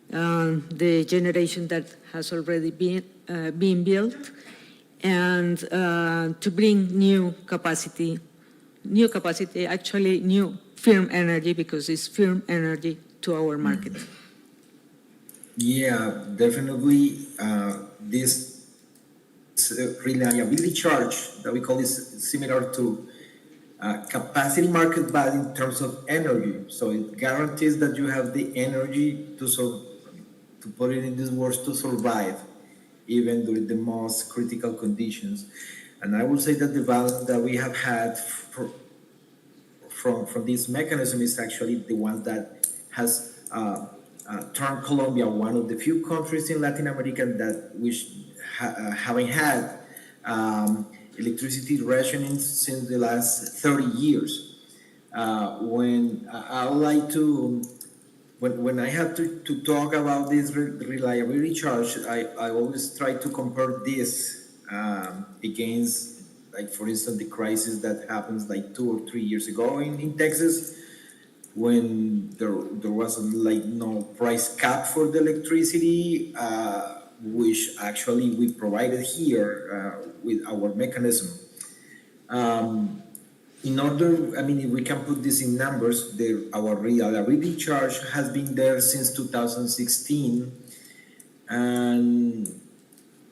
the generation that has already been built and to bring new capacity, actually new firm energy, because it's firm energy, to our market? Yeah, definitely. This reliability charge that we call is similar to capacity market, but in terms of energy. So it guarantees that you have the energy to put it in these words, to survive even during the most critical conditions. And I would say that the balance that we have had from this mechanism is actually the one that has turned Colombia one of the few countries in Latin America that having had electricity rationing since the last 30 years. When I have to talk about this reliability charge, I always try to compare this against, like, for instance, the crisis that happens like 2 or 3 years ago in Texas, when there was like no price cap for the electricity, which actually we provided here with our mechanism. In order, I mean, if we can put this in numbers, our reliability charge has been there since 2016. And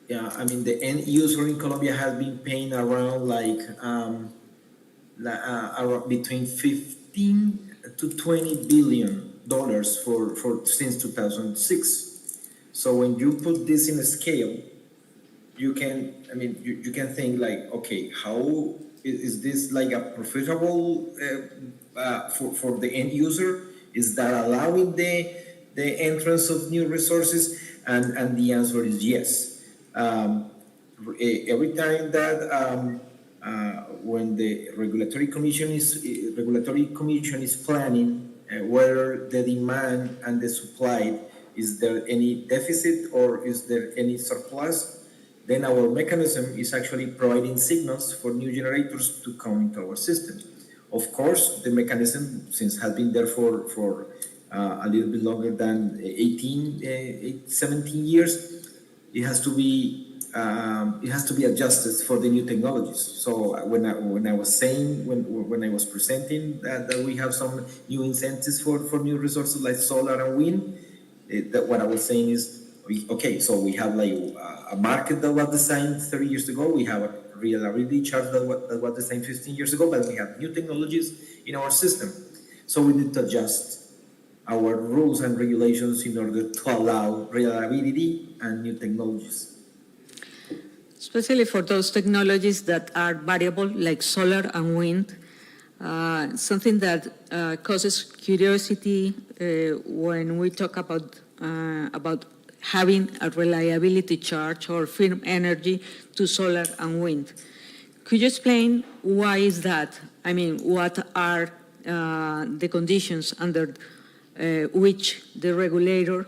yeah, I mean, the end user in Colombia has been paying around like around between 15 to 20 billion dollars for since 2006. So when you put this in a scale, you can, I mean, you can think like, okay, how is this like a profitable for the end user? Is that allowing the entrance of new resources? And the answer is yes. Every time that when the regulatory commission is planning whether the demand and the supply, is there any deficit or is there any surplus, then our mechanism is actually providing signals for new generators to come into our system. Of course, the mechanism, since has been there for a little bit longer than 17 years, it has to be adjusted for the new technologies. So when I was saying, when I was presenting that we have some new incentives for new resources like solar and wind, that what I was saying is, okay, so we have like a market that was designed 30 years ago. We have a reliability charge that was designed 15 years ago, but we have new technologies in our system. So we need to adjust our rules and regulations in order to allow reliability and new technologies. Especially for those technologies that are variable, like solar and wind. Something that causes curiosity when we talk about having a reliability charge or firm energy to solar and wind. Could you explain why is that? I mean, what are the conditions under which the regulator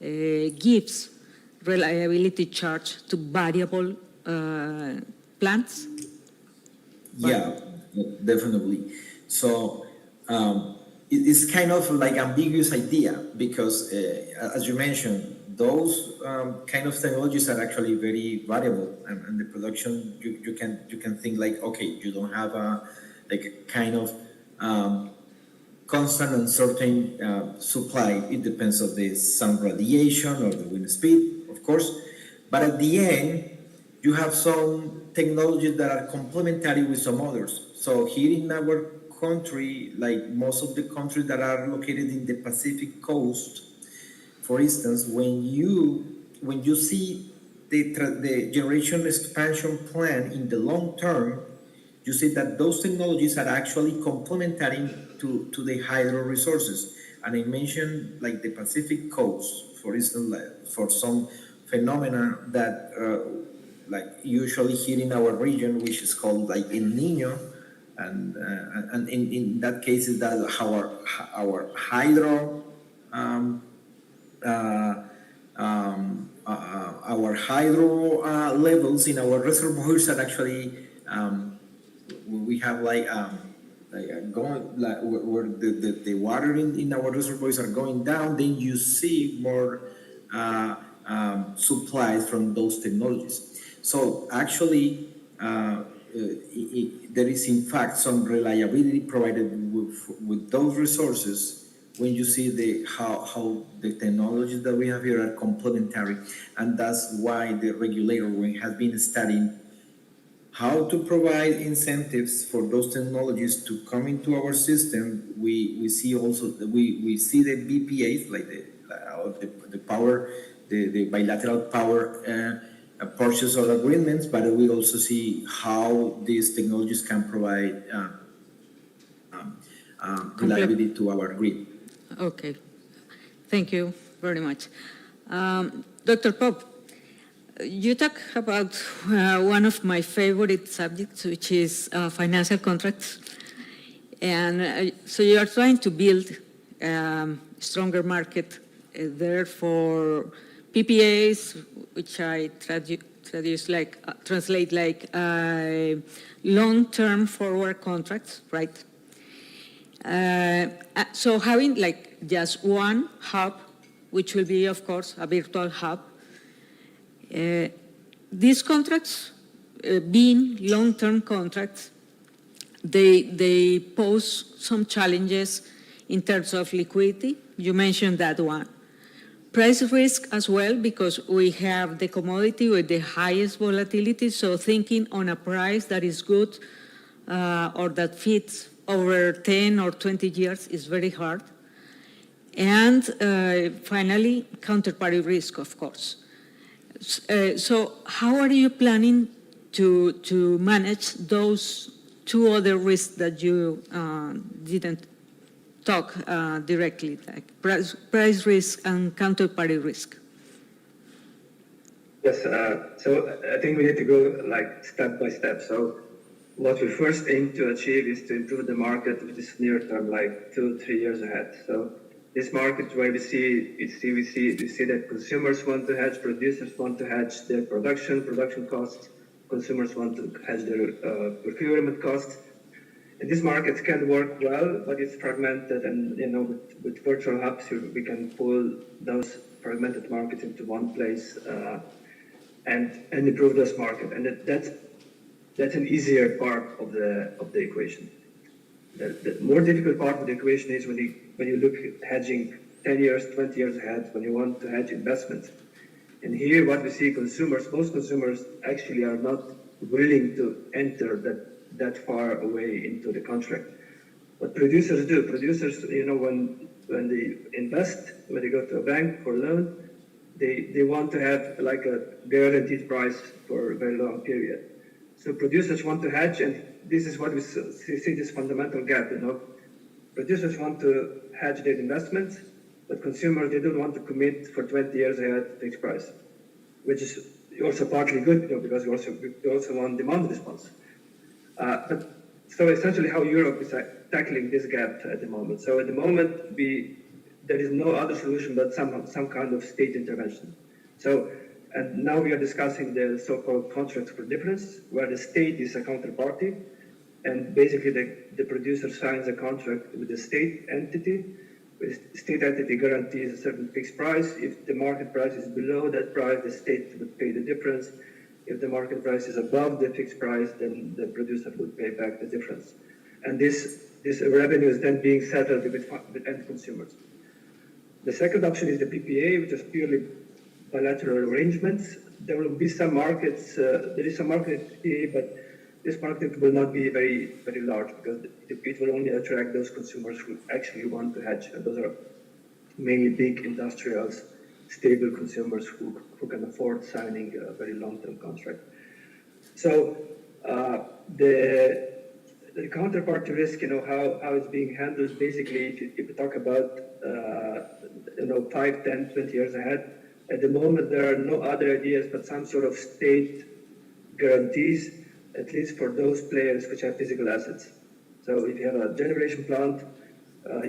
gives reliability charge to variable plants? Yeah, definitely. So it's kind of like ambiguous idea because, as you mentioned, those kind of technologies are actually very variable, and the production you can think like, okay, you don't have a like kind of constant and certain supply. It depends on the sun radiation or the wind speed, of course, but at the end you have some technologies that are complementary with some others. So here in our country, like most of the countries that are located in the Pacific coast, for instance, when you see the generation expansion plan in the long term, you see that those technologies are actually complementary to the hydro resources. And I mentioned like the Pacific coast, for instance, like for some phenomena that like usually here in our region, which is called like El Niño, and in that case is that our hydro levels in our reservoirs are actually we have like going like where the water in our reservoirs are going down, then you see more supplies from those technologies. So actually there is in fact some reliability provided with those resources when you see how the technologies that we have here are complementary. And that's why the regulator has been studying how to provide incentives for those technologies to come into our system. We see also we see the BPAs, like the power, the bilateral power purchase or agreements, but we also see how these technologies can provide reliability to our grid. Okay, thank you very much. Dr. Pope, you talk about one of my favorite subjects, which is financial contracts. And so you are trying to build a stronger market there for PPAs, which I translate like long-term forward contracts, right? So having like just one hub, which will be, of course, a virtual hub. These contracts, being long-term contracts, they pose some challenges in terms of liquidity. You mentioned that one. Price risk as well, because we have the commodity with the highest volatility, so thinking on a price that is good or that fits over 10 or 20 years is very hard. And finally, counterparty risk, of course. So how are you planning to manage those two other risks that you didn't talk directly, like price risk and counterparty risk? Yes, so I think we need to go like step by step. So what we first aim to achieve is to improve the market with this near term, like 2-3 years ahead. So this market where we see that consumers want to hedge, producers want to hedge their production costs, consumers want to hedge their procurement costs. And this market can work well, but it's fragmented, and with virtual hubs we can pull those fragmented markets into one place and improve those markets. And that's an easier part of the equation. The more difficult part of the equation is when you look at hedging 10 years, 20 years ahead, when you want to hedge investments. And here what we see most consumers actually are not willing to enter that far away into the contract. What producers do, when they invest, when they go to a bank for a loan, they want to have like a guaranteed price for a very long period. So producers want to hedge, and this is what we see this fundamental gap. Producers want to hedge their investments, but consumers, they don't want to commit for 20 years ahead fixed price, which is also partly good, because we also want demand response. So essentially how Europe is tackling this gap at the moment. So at the moment, there is no other solution but some kind of state intervention. And now we are discussing the so-called contracts for difference, where the state is a counterparty, and basically the producer signs a contract with the state entity. The state entity guarantees a certain fixed price. If the market price is below that price, the state would pay the difference. If the market price is above the fixed price, then the producer would pay back the difference. And this revenue is then being settled with end consumers. The second option is the PPA, which is purely bilateral arrangements. There will be some markets, there is some market PPA, but this market will not be very, very large, because it will only attract those consumers who actually want to hedge. And those are mainly big industrials, stable consumers who can afford signing a very long-term contract. So the counterparty risk, how it's being handled, basically, if you talk about 5, 10, 20 years ahead, at the moment there are no other ideas but some sort of state guarantees, at least for those players which have physical assets. So if you have a generation plant,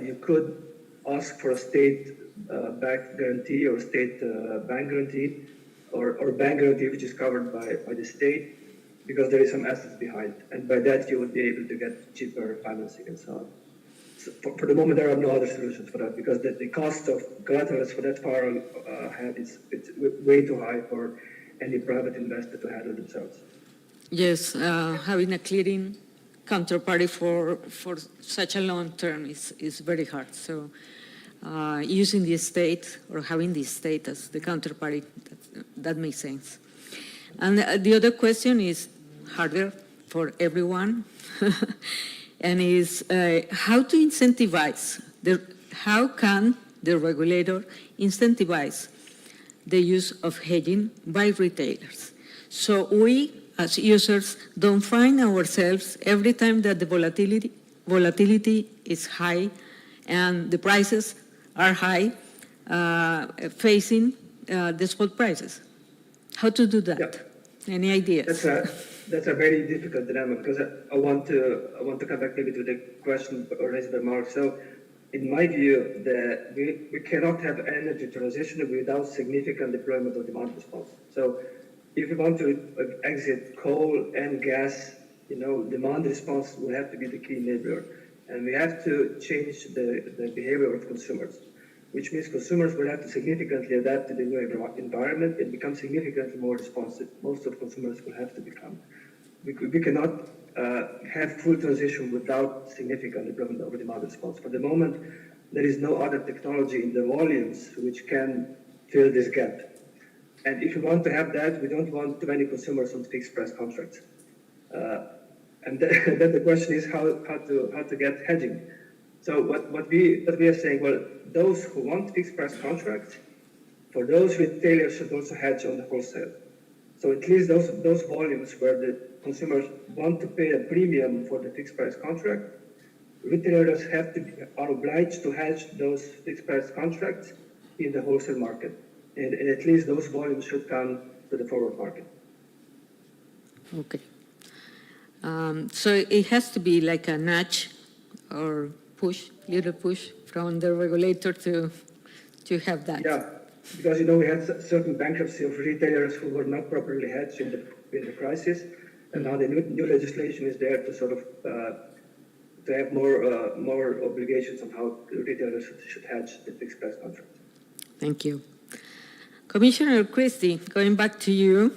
you could ask for a state-backed guarantee or state bank guarantee, or bank guarantee which is covered by the state, because there is some assets behind. And by that you would be able to get cheaper financing and so on. So for the moment there are no other solutions for that, because the cost of collaterals for that far ahead it's way too high for any private investor to handle themselves. Yes, having a clearing counterparty for such a long term is very hard. So using the state or having the state as the counterparty, that makes sense. And the other question is harder for everyone, and is how to incentivize, how can the regulator incentivize the use of hedging by retailers? So we, as users, don't find ourselves every time that the volatility is high and the prices are high, facing the spot prices. How to do that? Yeah. Any ideas? That's a very difficult dilemma, because I want to come back maybe to the question raised by Mark. So in my view, we cannot have energy transition without significant deployment of demand response. So if we want to exit coal and gas, demand response will have to be the key enabler. And we have to change the behavior of consumers, which means consumers will have to significantly adapt to the new environment and become significantly more responsive. Most of consumers will have to become. We cannot have full transition without significant deployment of demand response. For the moment, there is no other technology in the volumes which can fill this gap. And if we want to have that, we don't want too many consumers on fixed price contracts. And then the question is how to get hedging. So what we are saying, well, those who want fixed price contracts, for those retailers should also hedge on the wholesale. So at least those volumes where the consumers want to pay a premium for the fixed price contract, retailers are obliged to hedge those fixed price contracts in the wholesale market. And at least those volumes should come to the forward market. Okay. So it has to be like a nudge or little push from the regulator to have that. Yeah, because we had certain bankruptcy of retailers who were not properly hedged in the crisis, and now the new legislation is there to sort of to have more obligations on how retailers should hedge the fixed price contract. Thank you. Commissioner Christie, going back to you,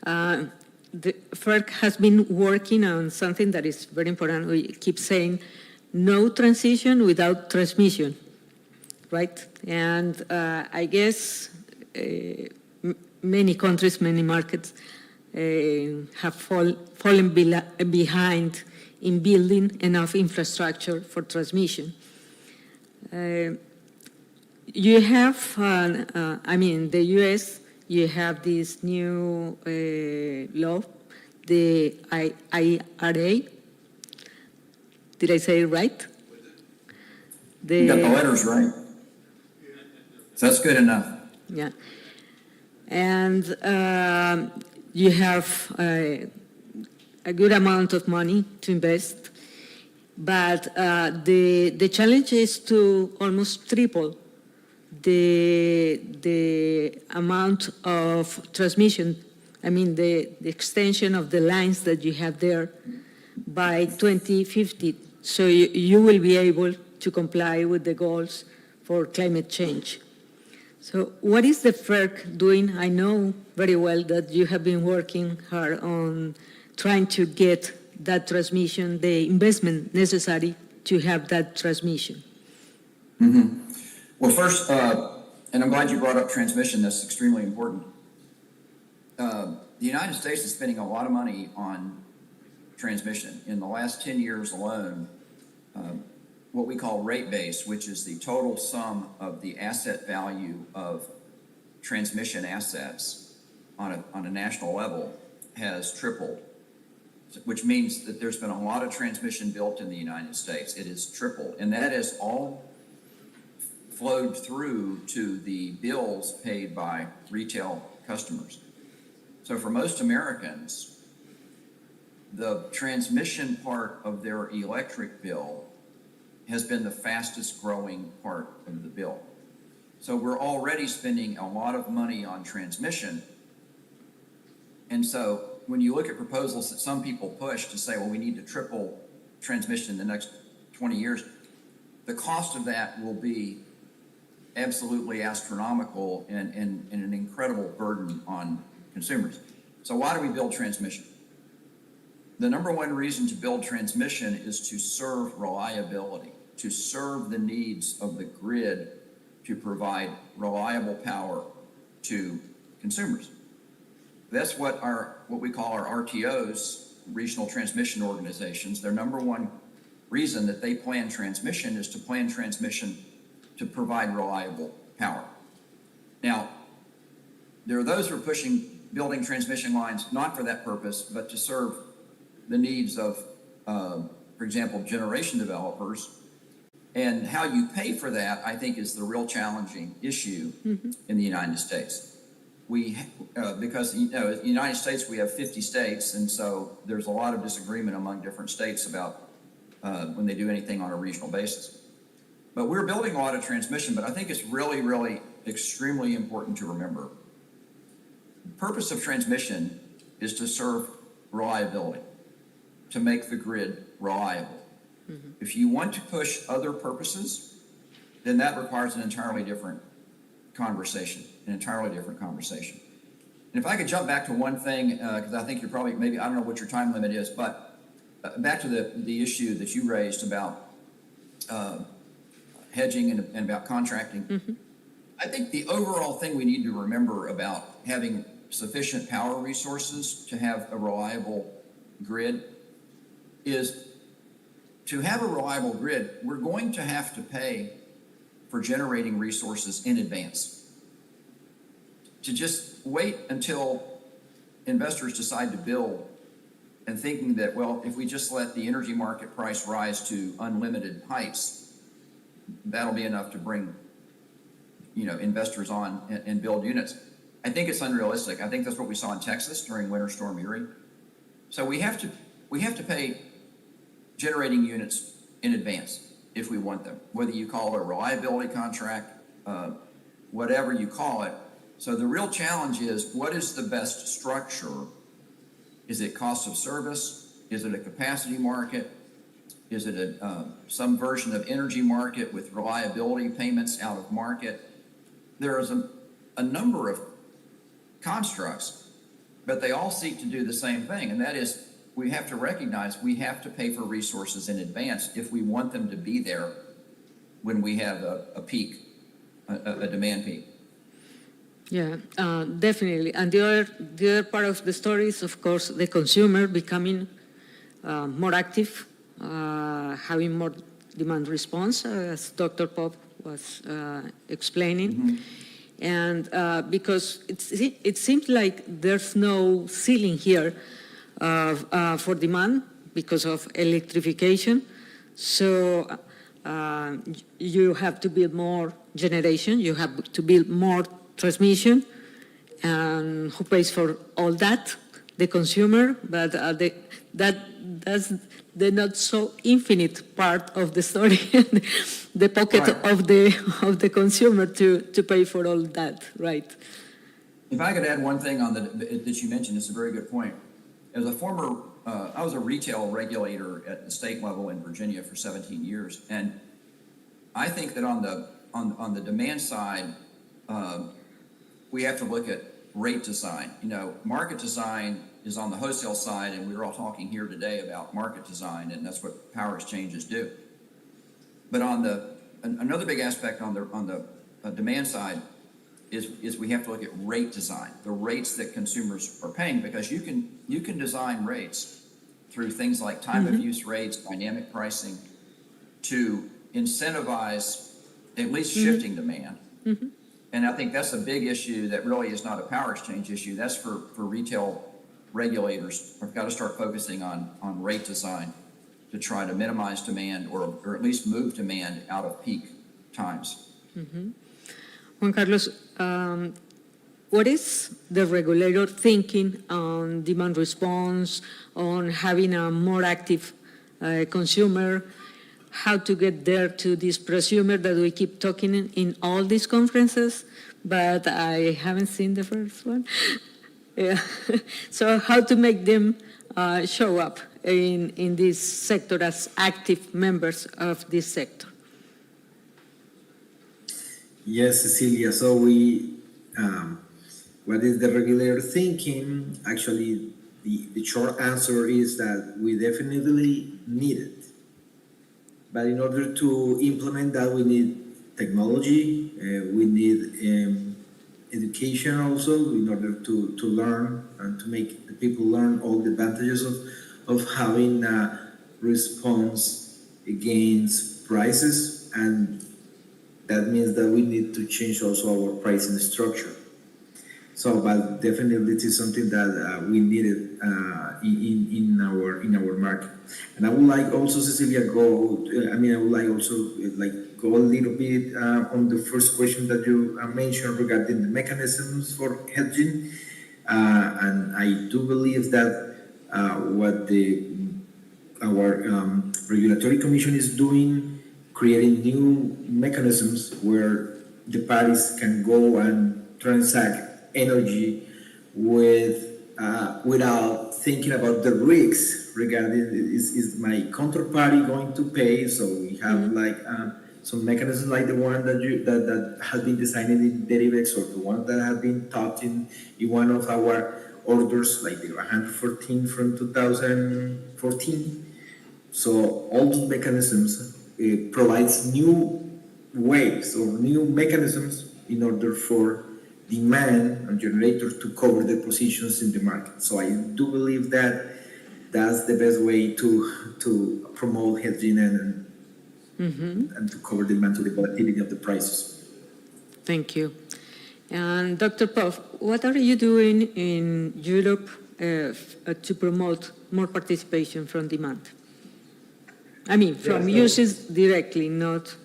the FERC has been working on something that is very important. We keep saying no transition without transmission, right? And I guess many countries, many markets have fallen behind in building enough infrastructure for transmission. You have, in the US, you have this new law, the IRA. Did I say it right? You got the letters right. So that's good enough. Yeah. And you have a good amount of money to invest, but the challenge is to almost triple the amount of transmission, the extension of the lines that you have there by 2050. So you will be able to comply with the goals for climate change. So what is the FERC doing? I know very well that you have been working hard on trying to get that transmission, the investment necessary to have that transmission. Mm-hmm. Well, first, and I'm glad you brought up transmission. That's extremely important. The United States is spending a lot of money on transmission. In the last 10 years alone, what we call rate base, which is the total sum of the asset value of transmission assets on a national level, has tripled, which means that there's been a lot of transmission built in the United States. It has tripled, and that is all flowed through to the bills paid by retail customers. So for most Americans, the transmission part of their electric bill has been the fastest growing part of the bill. So we're already spending a lot of money on transmission. And so when you look at proposals that some people push to say, well, we need to triple transmission in the next 20 years, the cost of that will be absolutely astronomical and an incredible burden on consumers. So why do we build transmission? The number one reason to build transmission is to serve reliability, to serve the needs of the grid, to provide reliable power to consumers. That's what we call our RTOs, regional transmission organizations. Their number one reason that they plan transmission is to plan transmission to provide reliable power. Now, there are those who are building transmission lines not for that purpose, but to serve the needs of, for example, generation developers. And how you pay for that, I think, is the real challenging issue in the United States. Because in the United States, we have 50 states, and so there's a lot of disagreement among different states about when they do anything on a regional basis. But we're building a lot of transmission, but I think it's really, really extremely important to remember. The purpose of transmission is to serve reliability, to make the grid reliable. If you want to push other purposes, then that requires an entirely different conversation, And if I could jump back to one thing, because I think you're probably, maybe, I don't know what your time limit is, but back to the issue that you raised about hedging and about contracting. I think the overall thing we need to remember about having sufficient power resources to have a reliable grid is to have a reliable grid, we're going to have to pay for generating resources in advance. To just wait until investors decide to build and thinking that, well, if we just let the energy market price rise to unlimited heights, that'll be enough to bring, investors on and build units. I think it's unrealistic. I think that's what we saw in Texas during Winter Storm Uri. So we have to pay generating units in advance if we want them, whether you call it a reliability contract, whatever you call it. So the real challenge is, what is the best structure? Is it cost of service? Is it a capacity market? Is it some version of energy market with reliability payments out of market? There is a number of constructs, but they all seek to do the same thing, and that is we have to recognize we have to pay for resources in advance if we want them to be there when we have a peak, a demand peak. Yeah, definitely. And the other part of the story is, of course, the consumer becoming more active, having more demand response, as Dr. Pop was explaining. And because it seems like there's no ceiling here for demand because of electrification. So you have to build more generation, you have to build more transmission, and who pays for all that? The consumer, but that's the not so infinite part of the story, the pocket of the consumer to pay for all that, right? If I could add one thing on that you mentioned, it's a very good point. As a former, I was a retail regulator at the state level in Virginia for 17 years, and I think that on the demand side, we have to look at rate design. Market design is on the wholesale side, and we were all talking here today about market design, and that's what power exchanges do. But another big aspect on the demand side is we have to look at rate design, the rates that consumers are paying, because you can design rates through things like time of use rates, dynamic pricing, to incentivize at least shifting demand. And I think that's a big issue that really is not a power exchange issue. That's for retail regulators. We've got to start focusing on rate design to try to minimize demand or at least move demand out of peak times. Juan Carlos, what is the regulator thinking on demand response, on having a more active consumer, how to get there to this prosumer that we keep talking in all these conferences, but I haven't seen the first one. Yeah. So how to make them show up in this sector as active members of this sector? Yes, Cecilia. So what is the regulator thinking? Actually, the short answer is that we definitely need it. But in order to implement that, we need technology, we need education also in order to learn and to make the people learn all the advantages of having a response against prices, and that means that we need to change also our pricing structure. So, but definitely it is something that we needed in our market. And I would like also, Cecilia, I would like also go a little bit on the first question that you mentioned regarding the mechanisms for hedging. And I do believe that what our regulatory commission is doing creating new mechanisms where the parties can go and transact energy without thinking about the risks regarding is my counterparty going to pay. So we have some mechanisms like the one that has been designed in Derivex, or the one that have been taught in one of our orders, like the 114 from 2014. So all these mechanisms provides new ways or new mechanisms in order for demand and generators to cover their positions in the market. So I do believe that that's the best way to promote hedging and to cover demand to the volatility of the prices. Thank you. And Dr. Poff, what are you doing in Europe to promote more participation from demand? I mean, from users directly, not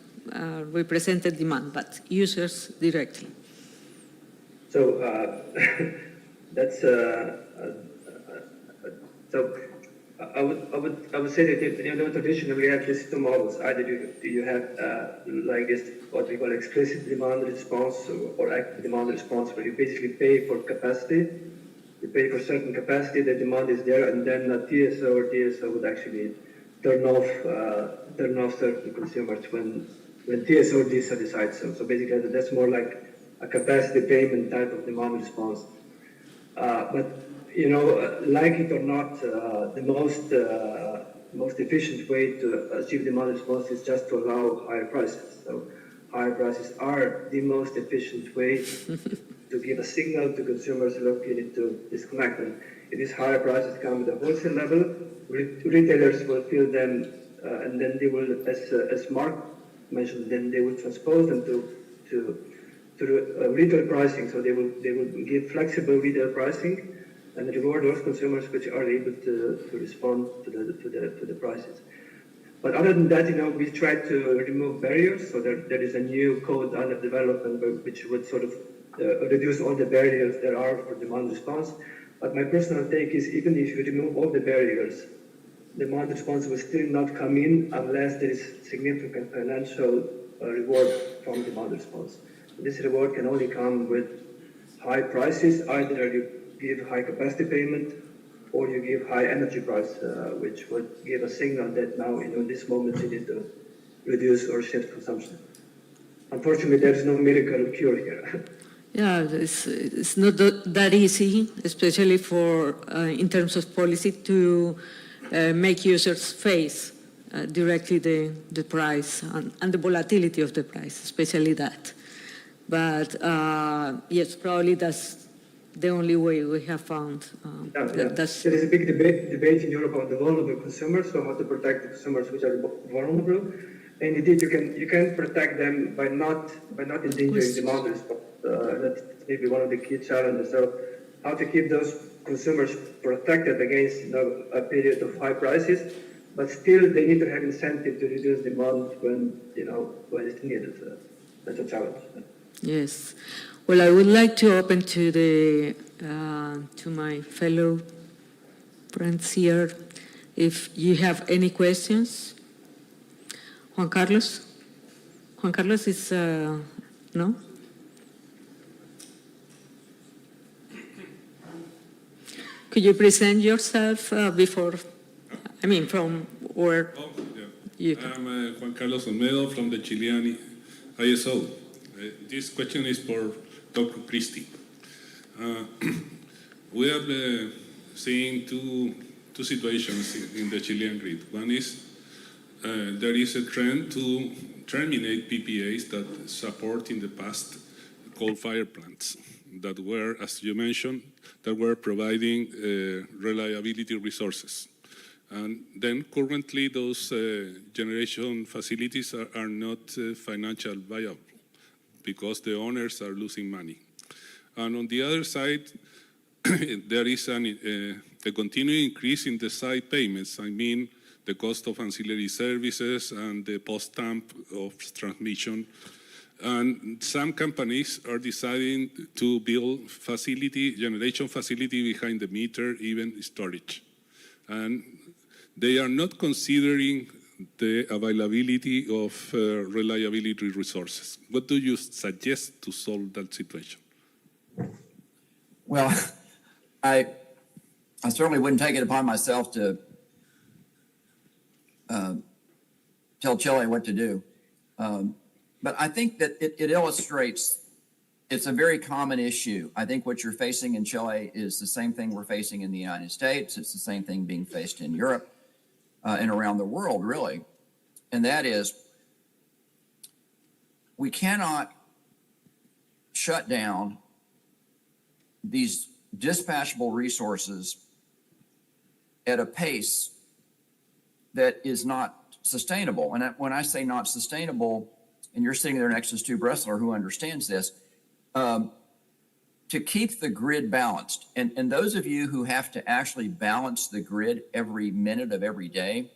represented demand, but users directly. So that's so I would say that traditionally we have these two models. Either you have like this what we call explicit demand response or active demand response, where you basically pay for capacity. You pay for certain capacity, the demand is there, and then a TSO or DSO would actually turn off certain consumers when TSO or DSO decides so. So basically that's more like a capacity payment type of demand response. But like it or not, the most efficient way to achieve demand response is just to allow higher prices. So higher prices are the most efficient way to give a signal to consumers, look, you need to disconnect. And if these higher prices come at the wholesale level, retailers will feel them, and then they will, as Mark mentioned, then they will transpose them to retail pricing. So they will give flexible retail pricing and reward those consumers which are able to respond to the prices. But other than that, we try to remove barriers. So there is a new code under development which would sort of reduce all the barriers there are for demand response. But my personal take is, even if you remove all the barriers, demand response will still not come in unless there is significant financial reward from demand response. This reward can only come with high prices. Either you give high capacity payment or you give high energy price, which would give a signal that now, in this moment, you need to reduce or shift consumption. Unfortunately, there is no miracle cure here. Yeah, it's not that easy, especially for in terms of policy, to make users face directly the price and the volatility of the price, especially that. But yes, probably that's the only way we have found. There is a big debate in Europe about the vulnerable consumers, so how to protect the consumers which are vulnerable. And indeed, you can protect them by not endangering demand response. That's maybe one of the key challenges. So, how to keep those consumers protected against a period of high prices, but still they need to have incentive to reduce demand when it's needed. That's a challenge. Yes. Well, I would like to open to my fellow friends here, if you have any questions. Juan Carlos? Juan Carlos is, no? Could you present yourself before, from where? Oh, yeah. I'm Juan Carlos Olmedo from the Chilean ISO. This question is for Dr. Christie. We have seen two situations in the Chilean grid. One is there is a trend to terminate PPAs that support in the past coal-fired plants that were, as you mentioned, that were providing reliability resources. And then currently those generation facilities are not financially viable because the owners are losing money. And on the other side, there is a continuing increase in the side payments. I mean, the cost of ancillary services and the post-stamp of transmission. And some companies are deciding to build generation facility behind the meter, even storage. And they are not considering the availability of reliability resources. What do you suggest to solve that situation? Well, I certainly wouldn't take it upon myself to tell Chile what to do. But I think that it illustrates, it's a very common issue. I think what you're facing in Chile is the same thing we're facing in the United States. It's the same thing being faced in Europe and around the world, really. And that is, we cannot shut down these dispatchable resources at a pace that is not sustainable. And when I say not sustainable, and you're sitting there next to Stu Bressler, who understands this, to keep the grid balanced. And those of you who have to actually balance the grid every minute of every day,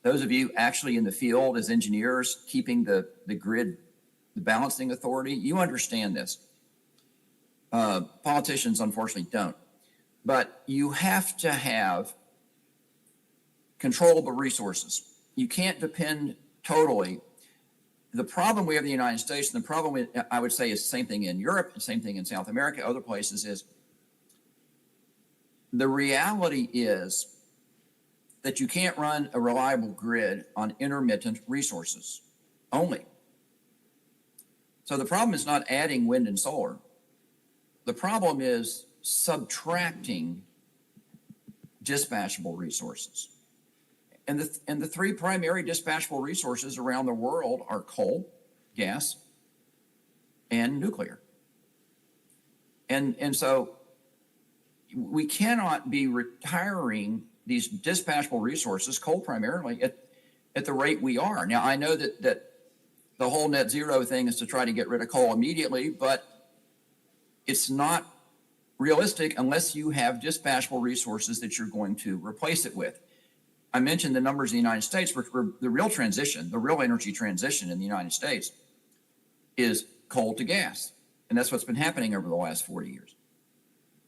those of you actually in the field as engineers keeping the grid, the balancing authority, you understand this. Politicians, unfortunately, don't. But you have to have controllable resources. You can't depend totally. The problem we have in the United States, and the problem I would say is the same thing in Europe, the same thing in South America, other places, is the reality is that you can't run a reliable grid on intermittent resources only. So the problem is not adding wind and solar. The problem is subtracting dispatchable resources. And the three primary dispatchable resources around the world are coal, gas, and nuclear. And so we cannot be retiring these dispatchable resources, coal primarily, at the rate we are. Now, I know that the whole net zero thing is to try to get rid of coal immediately, but it's not realistic unless you have dispatchable resources that you're going to replace it with. I mentioned the numbers in the United States, where the real transition, the real energy transition in the United States is coal to gas. And that's what's been happening over the last 40 years.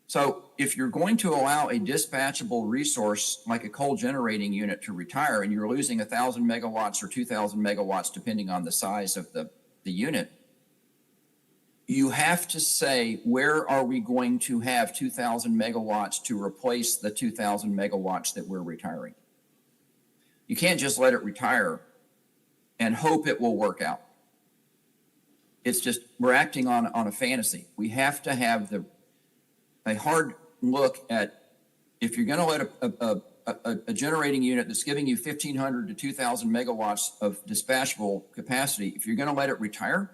So if you're going to allow a dispatchable resource like a coal generating unit to retire, and you're losing 1,000 megawatts or 2,000 megawatts, depending on the size of the unit, you have to say, where are we going to have 2,000 megawatts to replace the 2,000 megawatts that we're retiring? You can't just let it retire and hope it will work out. It's just, we're acting on a fantasy. We have to have a hard look at, if you're going to let a generating unit that's giving you 1,500 to 2,000 megawatts of dispatchable capacity, if you're going to let it retire,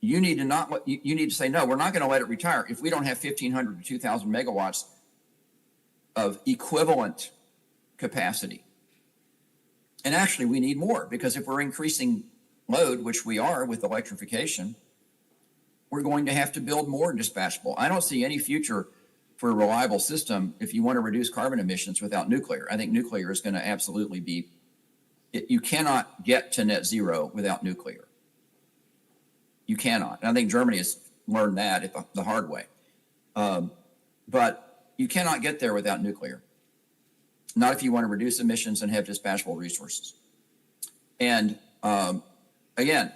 you need to say, no, we're not going to let it retire if we don't have 1,500 to 2,000 megawatts of equivalent capacity. And actually, we need more, because if we're increasing load, which we are with electrification, we're going to have to build more dispatchable. I don't see any future for a reliable system if you want to reduce carbon emissions without nuclear. I think nuclear is going to absolutely be, you cannot get to net zero without nuclear. You cannot. And I think Germany has learned that the hard way. But you cannot get there without nuclear. Not if you want to reduce emissions and have dispatchable resources. And again,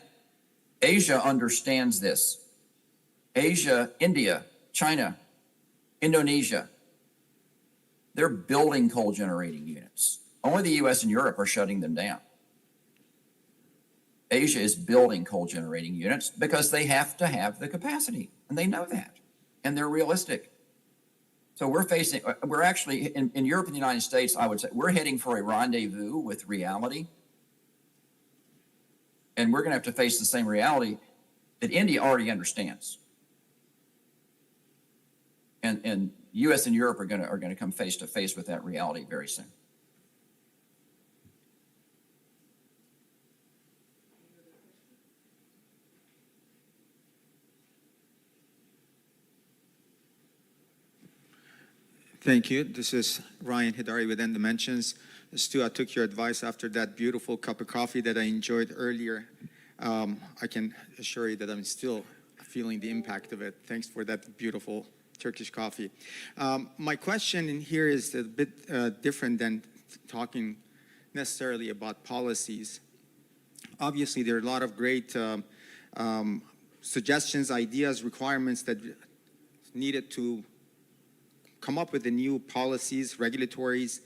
Asia understands this. Asia, India, China, Indonesia, they're building coal generating units. Only the US and Europe are shutting them down. Asia is building coal generating units because they have to have the capacity, and they know that, and they're realistic. So we're actually, in Europe and the United States, I would say, we're heading for a rendezvous with reality. And we're going to have to face the same reality that India already understands. And US and Europe are going to come face to face with that reality very soon. Thank you. This is Ryan Hidari with N Dimensions. Stu, I took your advice after that beautiful cup of coffee that I enjoyed earlier. I can assure you that I'm still feeling the impact of it. Thanks for that beautiful Turkish coffee. My question in here is a bit different than talking necessarily about policies. Obviously, there are a lot of great suggestions, ideas, requirements that needed to come up with the new policies, regulatories.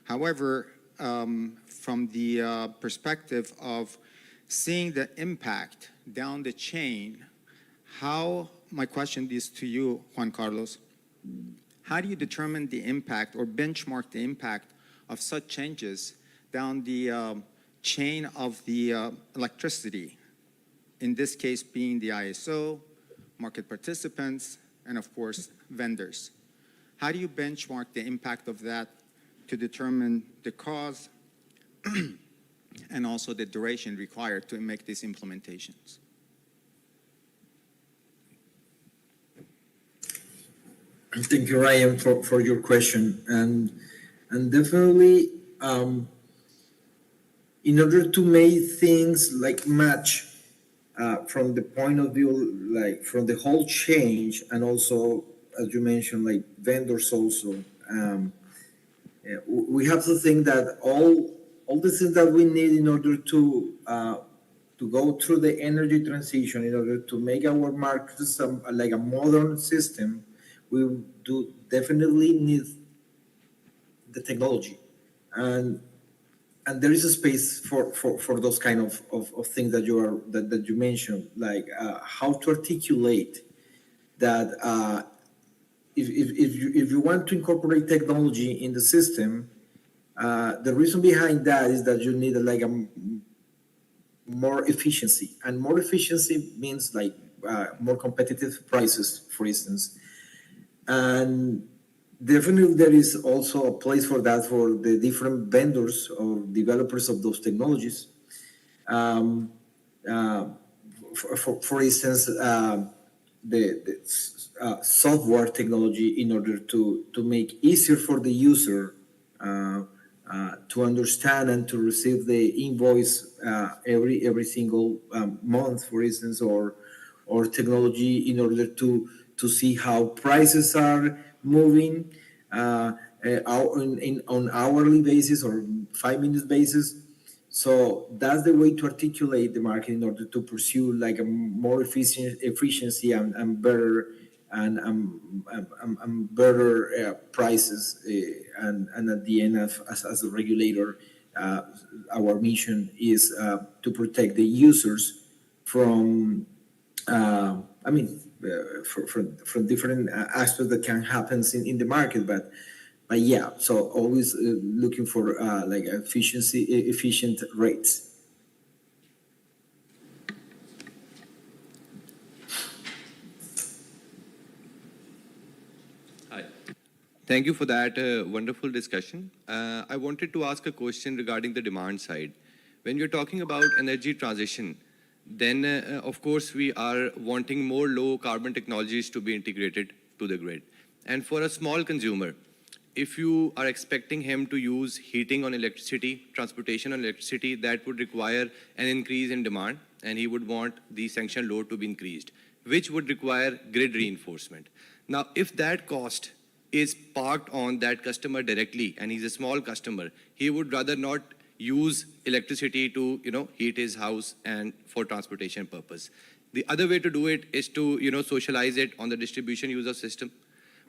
However, from the perspective of seeing the impact down the chain, my question is to you, Juan Carlos, how do you determine the impact or benchmark the impact of such changes down the chain of the electricity, in this case being the ISO, market participants, and of course, vendors? How do you benchmark the impact of that to determine the cause and also the duration required to make these implementations? Thank you, Ryan, for your question. And definitely, in order to make things like match from the point of view, like from the whole change, and also, as you mentioned, like vendors also, we have to think that all the things that we need in order to go through the energy transition, in order to make our market system like a modern system, we do definitely need the technology, and there is a space for those kind of things that you mentioned, like how to articulate that. If you want to incorporate technology in the system, the reason behind that is that you need like a more efficiency, and more efficiency means like more competitive prices, for instance. And definitely there is also a place for that for the different vendors or developers of those technologies. For instance, the software technology, in order to make easier for the user to understand and to receive the invoice every single month, for instance, or technology in order to see how prices are moving on hourly basis or 5-minute basis. So that's the way to articulate the market in order to pursue like a more efficiency and better better prices. And at the end, as a regulator, our mission is to protect the users from, from different aspects that can happen in the market, but yeah, so always looking for like efficient rates. Hi. Thank you for that wonderful discussion. I wanted to ask a question regarding the demand side. When you're talking about energy transition, then of course we are wanting more low carbon technologies to be integrated to the grid. And for a small consumer, if you are expecting him to use heating on electricity, transportation on electricity, that would require an increase in demand, and he would want the sanction load to be increased, which would require grid reinforcement. Now, if that cost is parked on that customer directly, and he's a small customer, he would rather not use electricity to, heat his house and for transportation purpose. The other way to do it is to, socialize it on the distribution user system,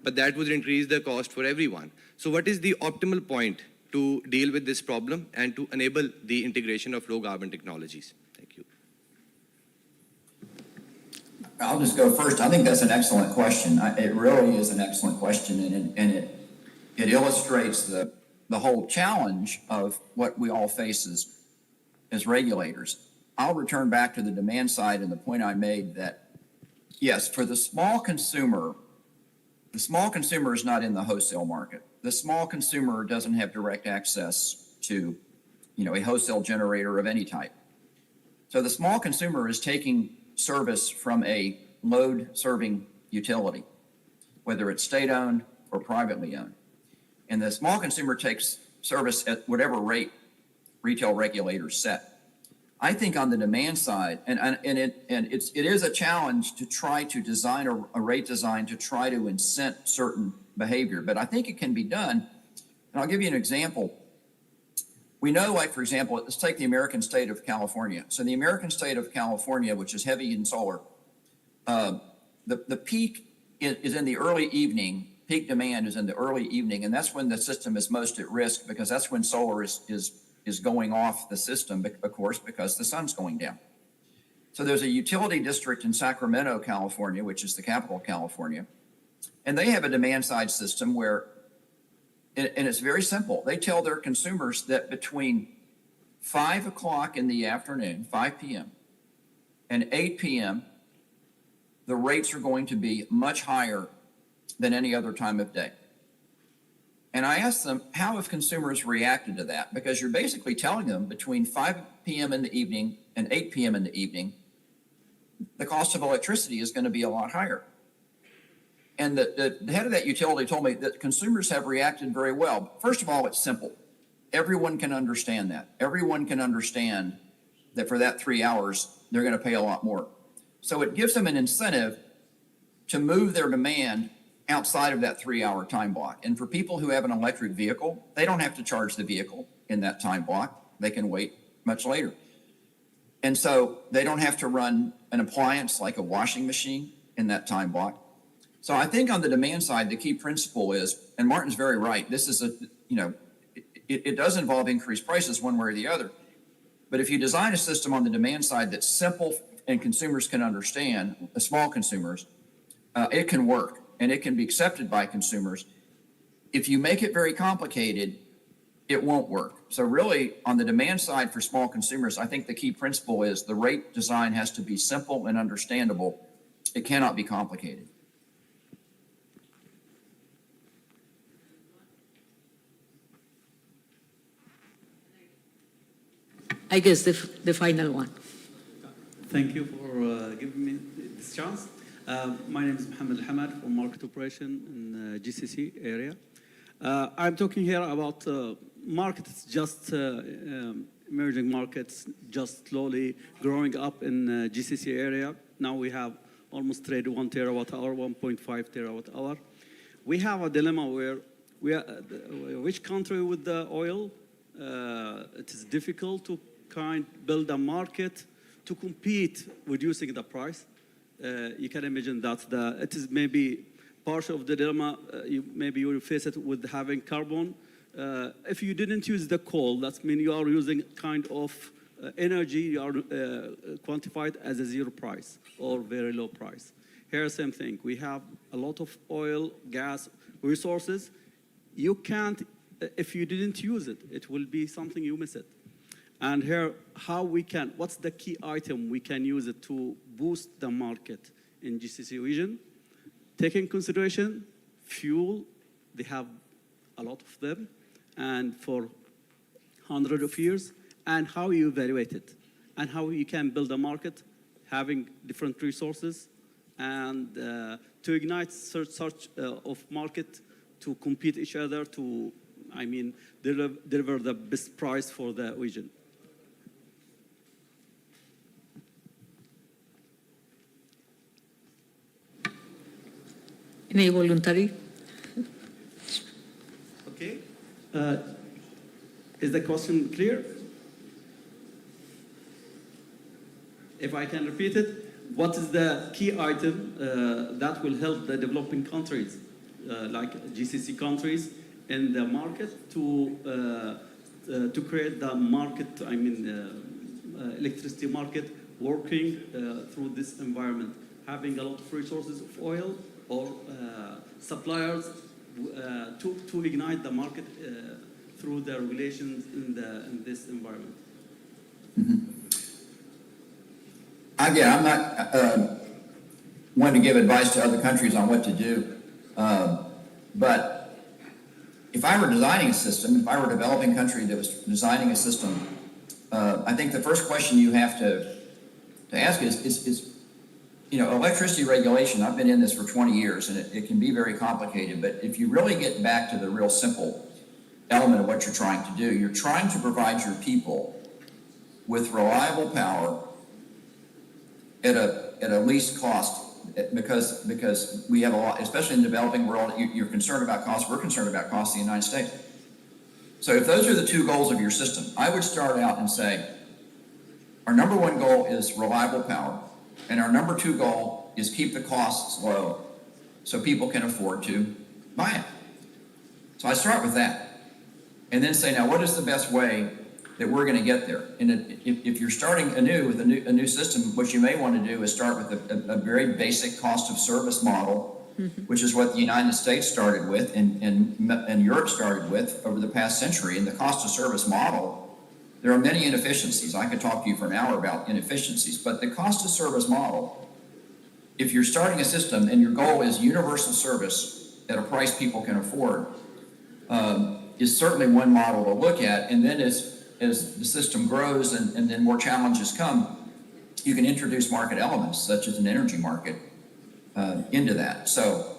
but that would increase the cost for everyone. So what is the optimal point to deal with this problem and to enable the integration of low carbon technologies? Thank you. I'll just go first. I think that's an excellent question. It really is an excellent question, and it illustrates the whole challenge of what we all face as regulators. I'll return back to the demand side and the point I made that, yes, for the small consumer is not in the wholesale market. The small consumer doesn't have direct access to, a wholesale generator of any type. So the small consumer is taking service from a load-serving utility, whether it's state-owned or privately owned. And the small consumer takes service at whatever rate retail regulators set. I think on the demand side, it is a challenge to try to design a rate design to try to incent certain behavior, but I think it can be done. And I'll give you an example. we know, like, for example, let's take the American state of California. So the American state of California, which is heavy in solar, the peak is in the early evening. Peak demand is in the early evening, and that's when the system is most at risk, because that's when solar is going off the system, of course, because the sun's going down. So there's a utility district in Sacramento, California, which is the capital of California, and they have a demand side system where, and it's very simple. They tell their consumers that between 5 o'clock in the afternoon, 5 p.m., and 8 p.m., the rates are going to be much higher than any other time of day. And I asked them, how have consumers reacted to that? Because you're basically telling them between 5 p.m. in the evening and 8 p.m. in the evening, the cost of electricity is going to be a lot higher. And the head of that utility told me that consumers have reacted very well. First of all, it's simple. Everyone can understand that. Everyone can understand that for that 3 hours, they're going to pay a lot more. So it gives them an incentive to move their demand outside of that 3-hour time block. And for people who have an electric vehicle, they don't have to charge the vehicle in that time block. They can wait much later. And so they don't have to run an appliance like a washing machine in that time block. So I think on the demand side, the key principle is, and Martin's very right, this is it does involve increased prices one way or the other. But if you design a system on the demand side that's simple and consumers can understand, the small consumers, it can work and it can be accepted by consumers. If you make it very complicated, it won't work. So really, on the demand side for small consumers, I think the key principle is the rate design has to be simple and understandable. It cannot be complicated. I guess the final one. Thank you for giving me this chance. My name is Mohammed Al-Hamad from Market Operation in GCC area. I'm talking here about markets, just emerging markets, just slowly growing up in GCC area. Now we have almost traded 1 terawatt hour, 1.5 terawatt hour. We have a dilemma where which country with the oil, it is difficult to build a market to compete reducing the price. You can imagine that it is maybe part of the dilemma. Maybe you will face it with having carbon. If you didn't use the coal, that means you are using kind of energy you are quantified as a zero price or very low price. Here, same thing. We have a lot of oil, gas, resources. You can't, if you didn't use it, it will be something you miss it. And here, what's the key item we can use it to boost the market in GCC region? Take in consideration fuel, they have a lot of them, and for hundreds of years, and how you evaluate it, and how you can build a market having different resources, and to ignite such of market to compete each other to, deliver the best price for the region. Any voluntary? Okay. Is the question clear? If I can repeat it, what is the key item that will help the developing countries, like GCC countries, in the market to create the market, electricity market working through this environment, having a lot of resources of oil or suppliers to ignite the market through the regulations in this environment? Mm-hmm. Again, I'm not one to give advice to other countries on what to do, but if I were designing a system, if I were a developing country that was designing a system, I think the first question you have to ask is electricity regulation. I've been in this for 20 years, and it can be very complicated, but if you really get back to the real simple element of what you're trying to do, you're trying to provide your people with reliable power at a least cost, because we have a lot, especially in the developing world, you're concerned about cost. We're concerned about cost in the United States. So if those are the two goals of your system, I would start out and say, our number one goal is reliable power, and our number two goal is keep the costs low so people can afford to buy it. So I start with that, and then say, now what is the best way that we're going to get there? And if you're starting anew with a new system, what you may want to do is start with a very basic cost of service model, which is what the United States started with and Europe started with over the past century. In the cost of service model, there are many inefficiencies. I could talk to you for an hour about inefficiencies, but the cost of service model, if you're starting a system and your goal is universal service at a price people can afford, is certainly one model to look at. And then as the system grows and then more challenges come, you can introduce market elements such as an energy market into that. So,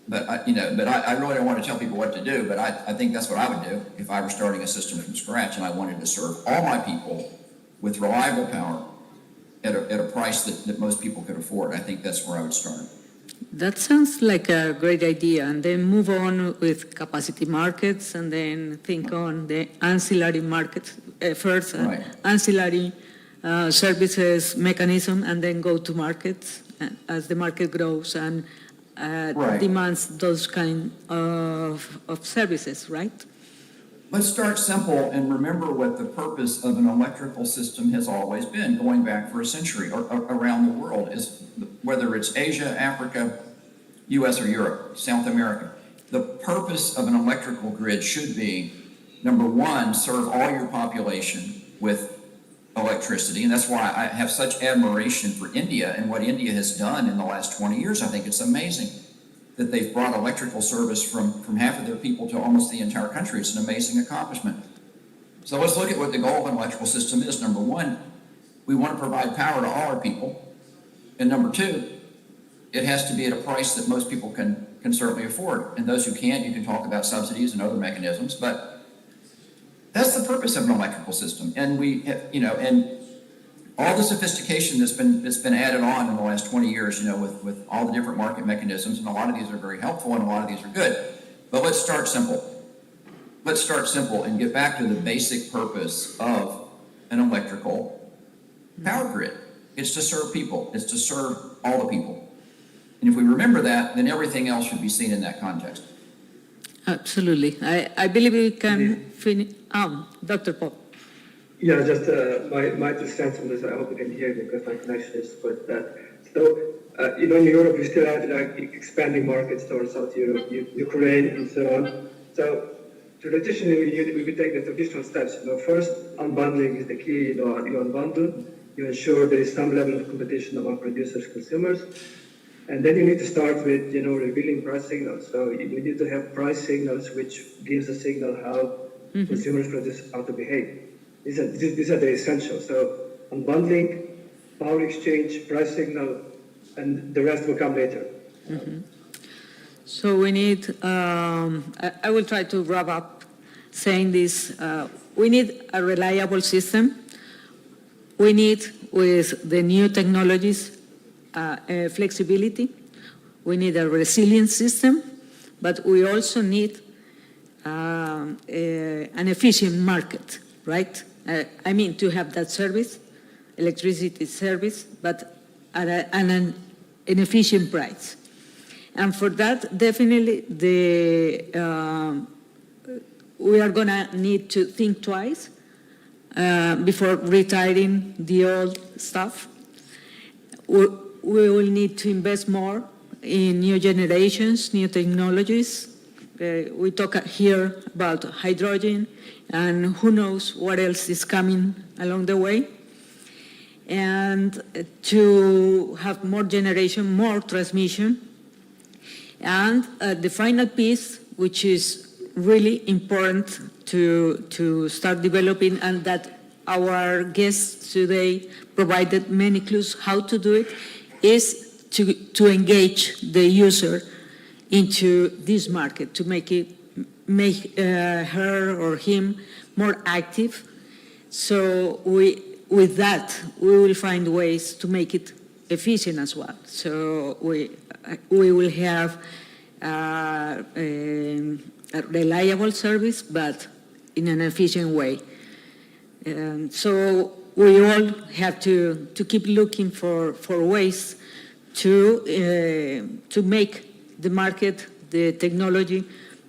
but I really don't want to tell people what to do, but I think that's what I would do if I were starting a system from scratch and I wanted to serve all my people with reliable power at a price that most people could afford. I think that's where I would start. That sounds like a great idea, and then move on with capacity markets, and then think on the ancillary markets first, Right. Ancillary services mechanism, and then go to markets as the market grows and Right. demands those kind of services, right? Let's start simple and remember what the purpose of an electrical system has always been, going back for a century or around the world, is whether it's Asia, Africa, US or Europe, South America. The purpose of an electrical grid should be, number one, serve all your population with electricity. And that's why I have such admiration for India and what India has done in the last 20 years. I think it's amazing that they've brought electrical service from half of their people to almost the entire country. It's an amazing accomplishment. So let's look at what the goal of an electrical system is. Number one, we want to provide power to all our people. And number two, it has to be at a price that most people can certainly afford. And those who can't, you can talk about subsidies and other mechanisms, but that's the purpose of an electrical system. And we have, and all the sophistication that's been added on in the last 20 years, with all the different market mechanisms, and a lot of these are very helpful and a lot of these are good. But let's start simple. Let's start simple and get back to the basic purpose of an electrical power grid. It's to serve people. It's to serve all the people. And if we remember that, then everything else should be seen in that context. Absolutely. I believe we can finish. Dr. Paul. Yeah, just my 2 cents on this. I hope you can hear me because my connection is quite bad. So, in Europe, we still have expanding markets towards South Europe, Ukraine, and so on. So, traditionally, we would take the traditional steps. First, unbundling is the key. You unbundle, you ensure there is some level of competition among producers, consumers. And then you need to start with, revealing price signals. So you need to have price signals which gives a signal how consumers, producers, how to behave. These are the essentials. So unbundling, power exchange, price signal, and the rest will come later. So we need, I will try to wrap up saying this, we need a reliable system. We need, with the new technologies, flexibility. We need a resilient system, but we also need an efficient market, right? I mean, to have that service, electricity service, but at an efficient price. And for that, definitely, we are going to need to think twice before retiring the old stuff. We will need to invest more in new generations, new technologies. We talk here about hydrogen, and who knows what else is coming along the way. And to have more generation, more transmission. And the final piece, which is really important to start developing, and that our guests today provided many clues how to do it, is to engage the user into this market, to make her or him more active. So with that, we will find ways to make it efficient as well. So we will have a reliable service, but in an efficient way. So we all have to keep looking for ways to make the market, the technology,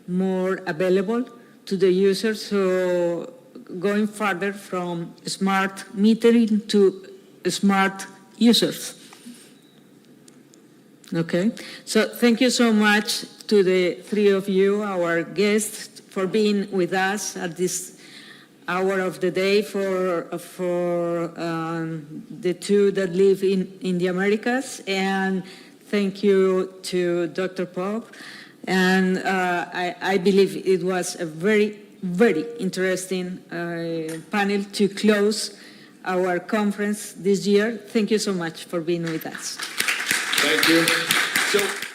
more available to the users. So going further from smart metering to smart users. Okay, so thank you so much to the three of you, our guests, for being with us at this hour of the day for the two that live in the Americas. And thank you to Dr. Pope. And I believe it was a very, very interesting panel to close our conference this year. Thank you so much for being with us. Thank you. So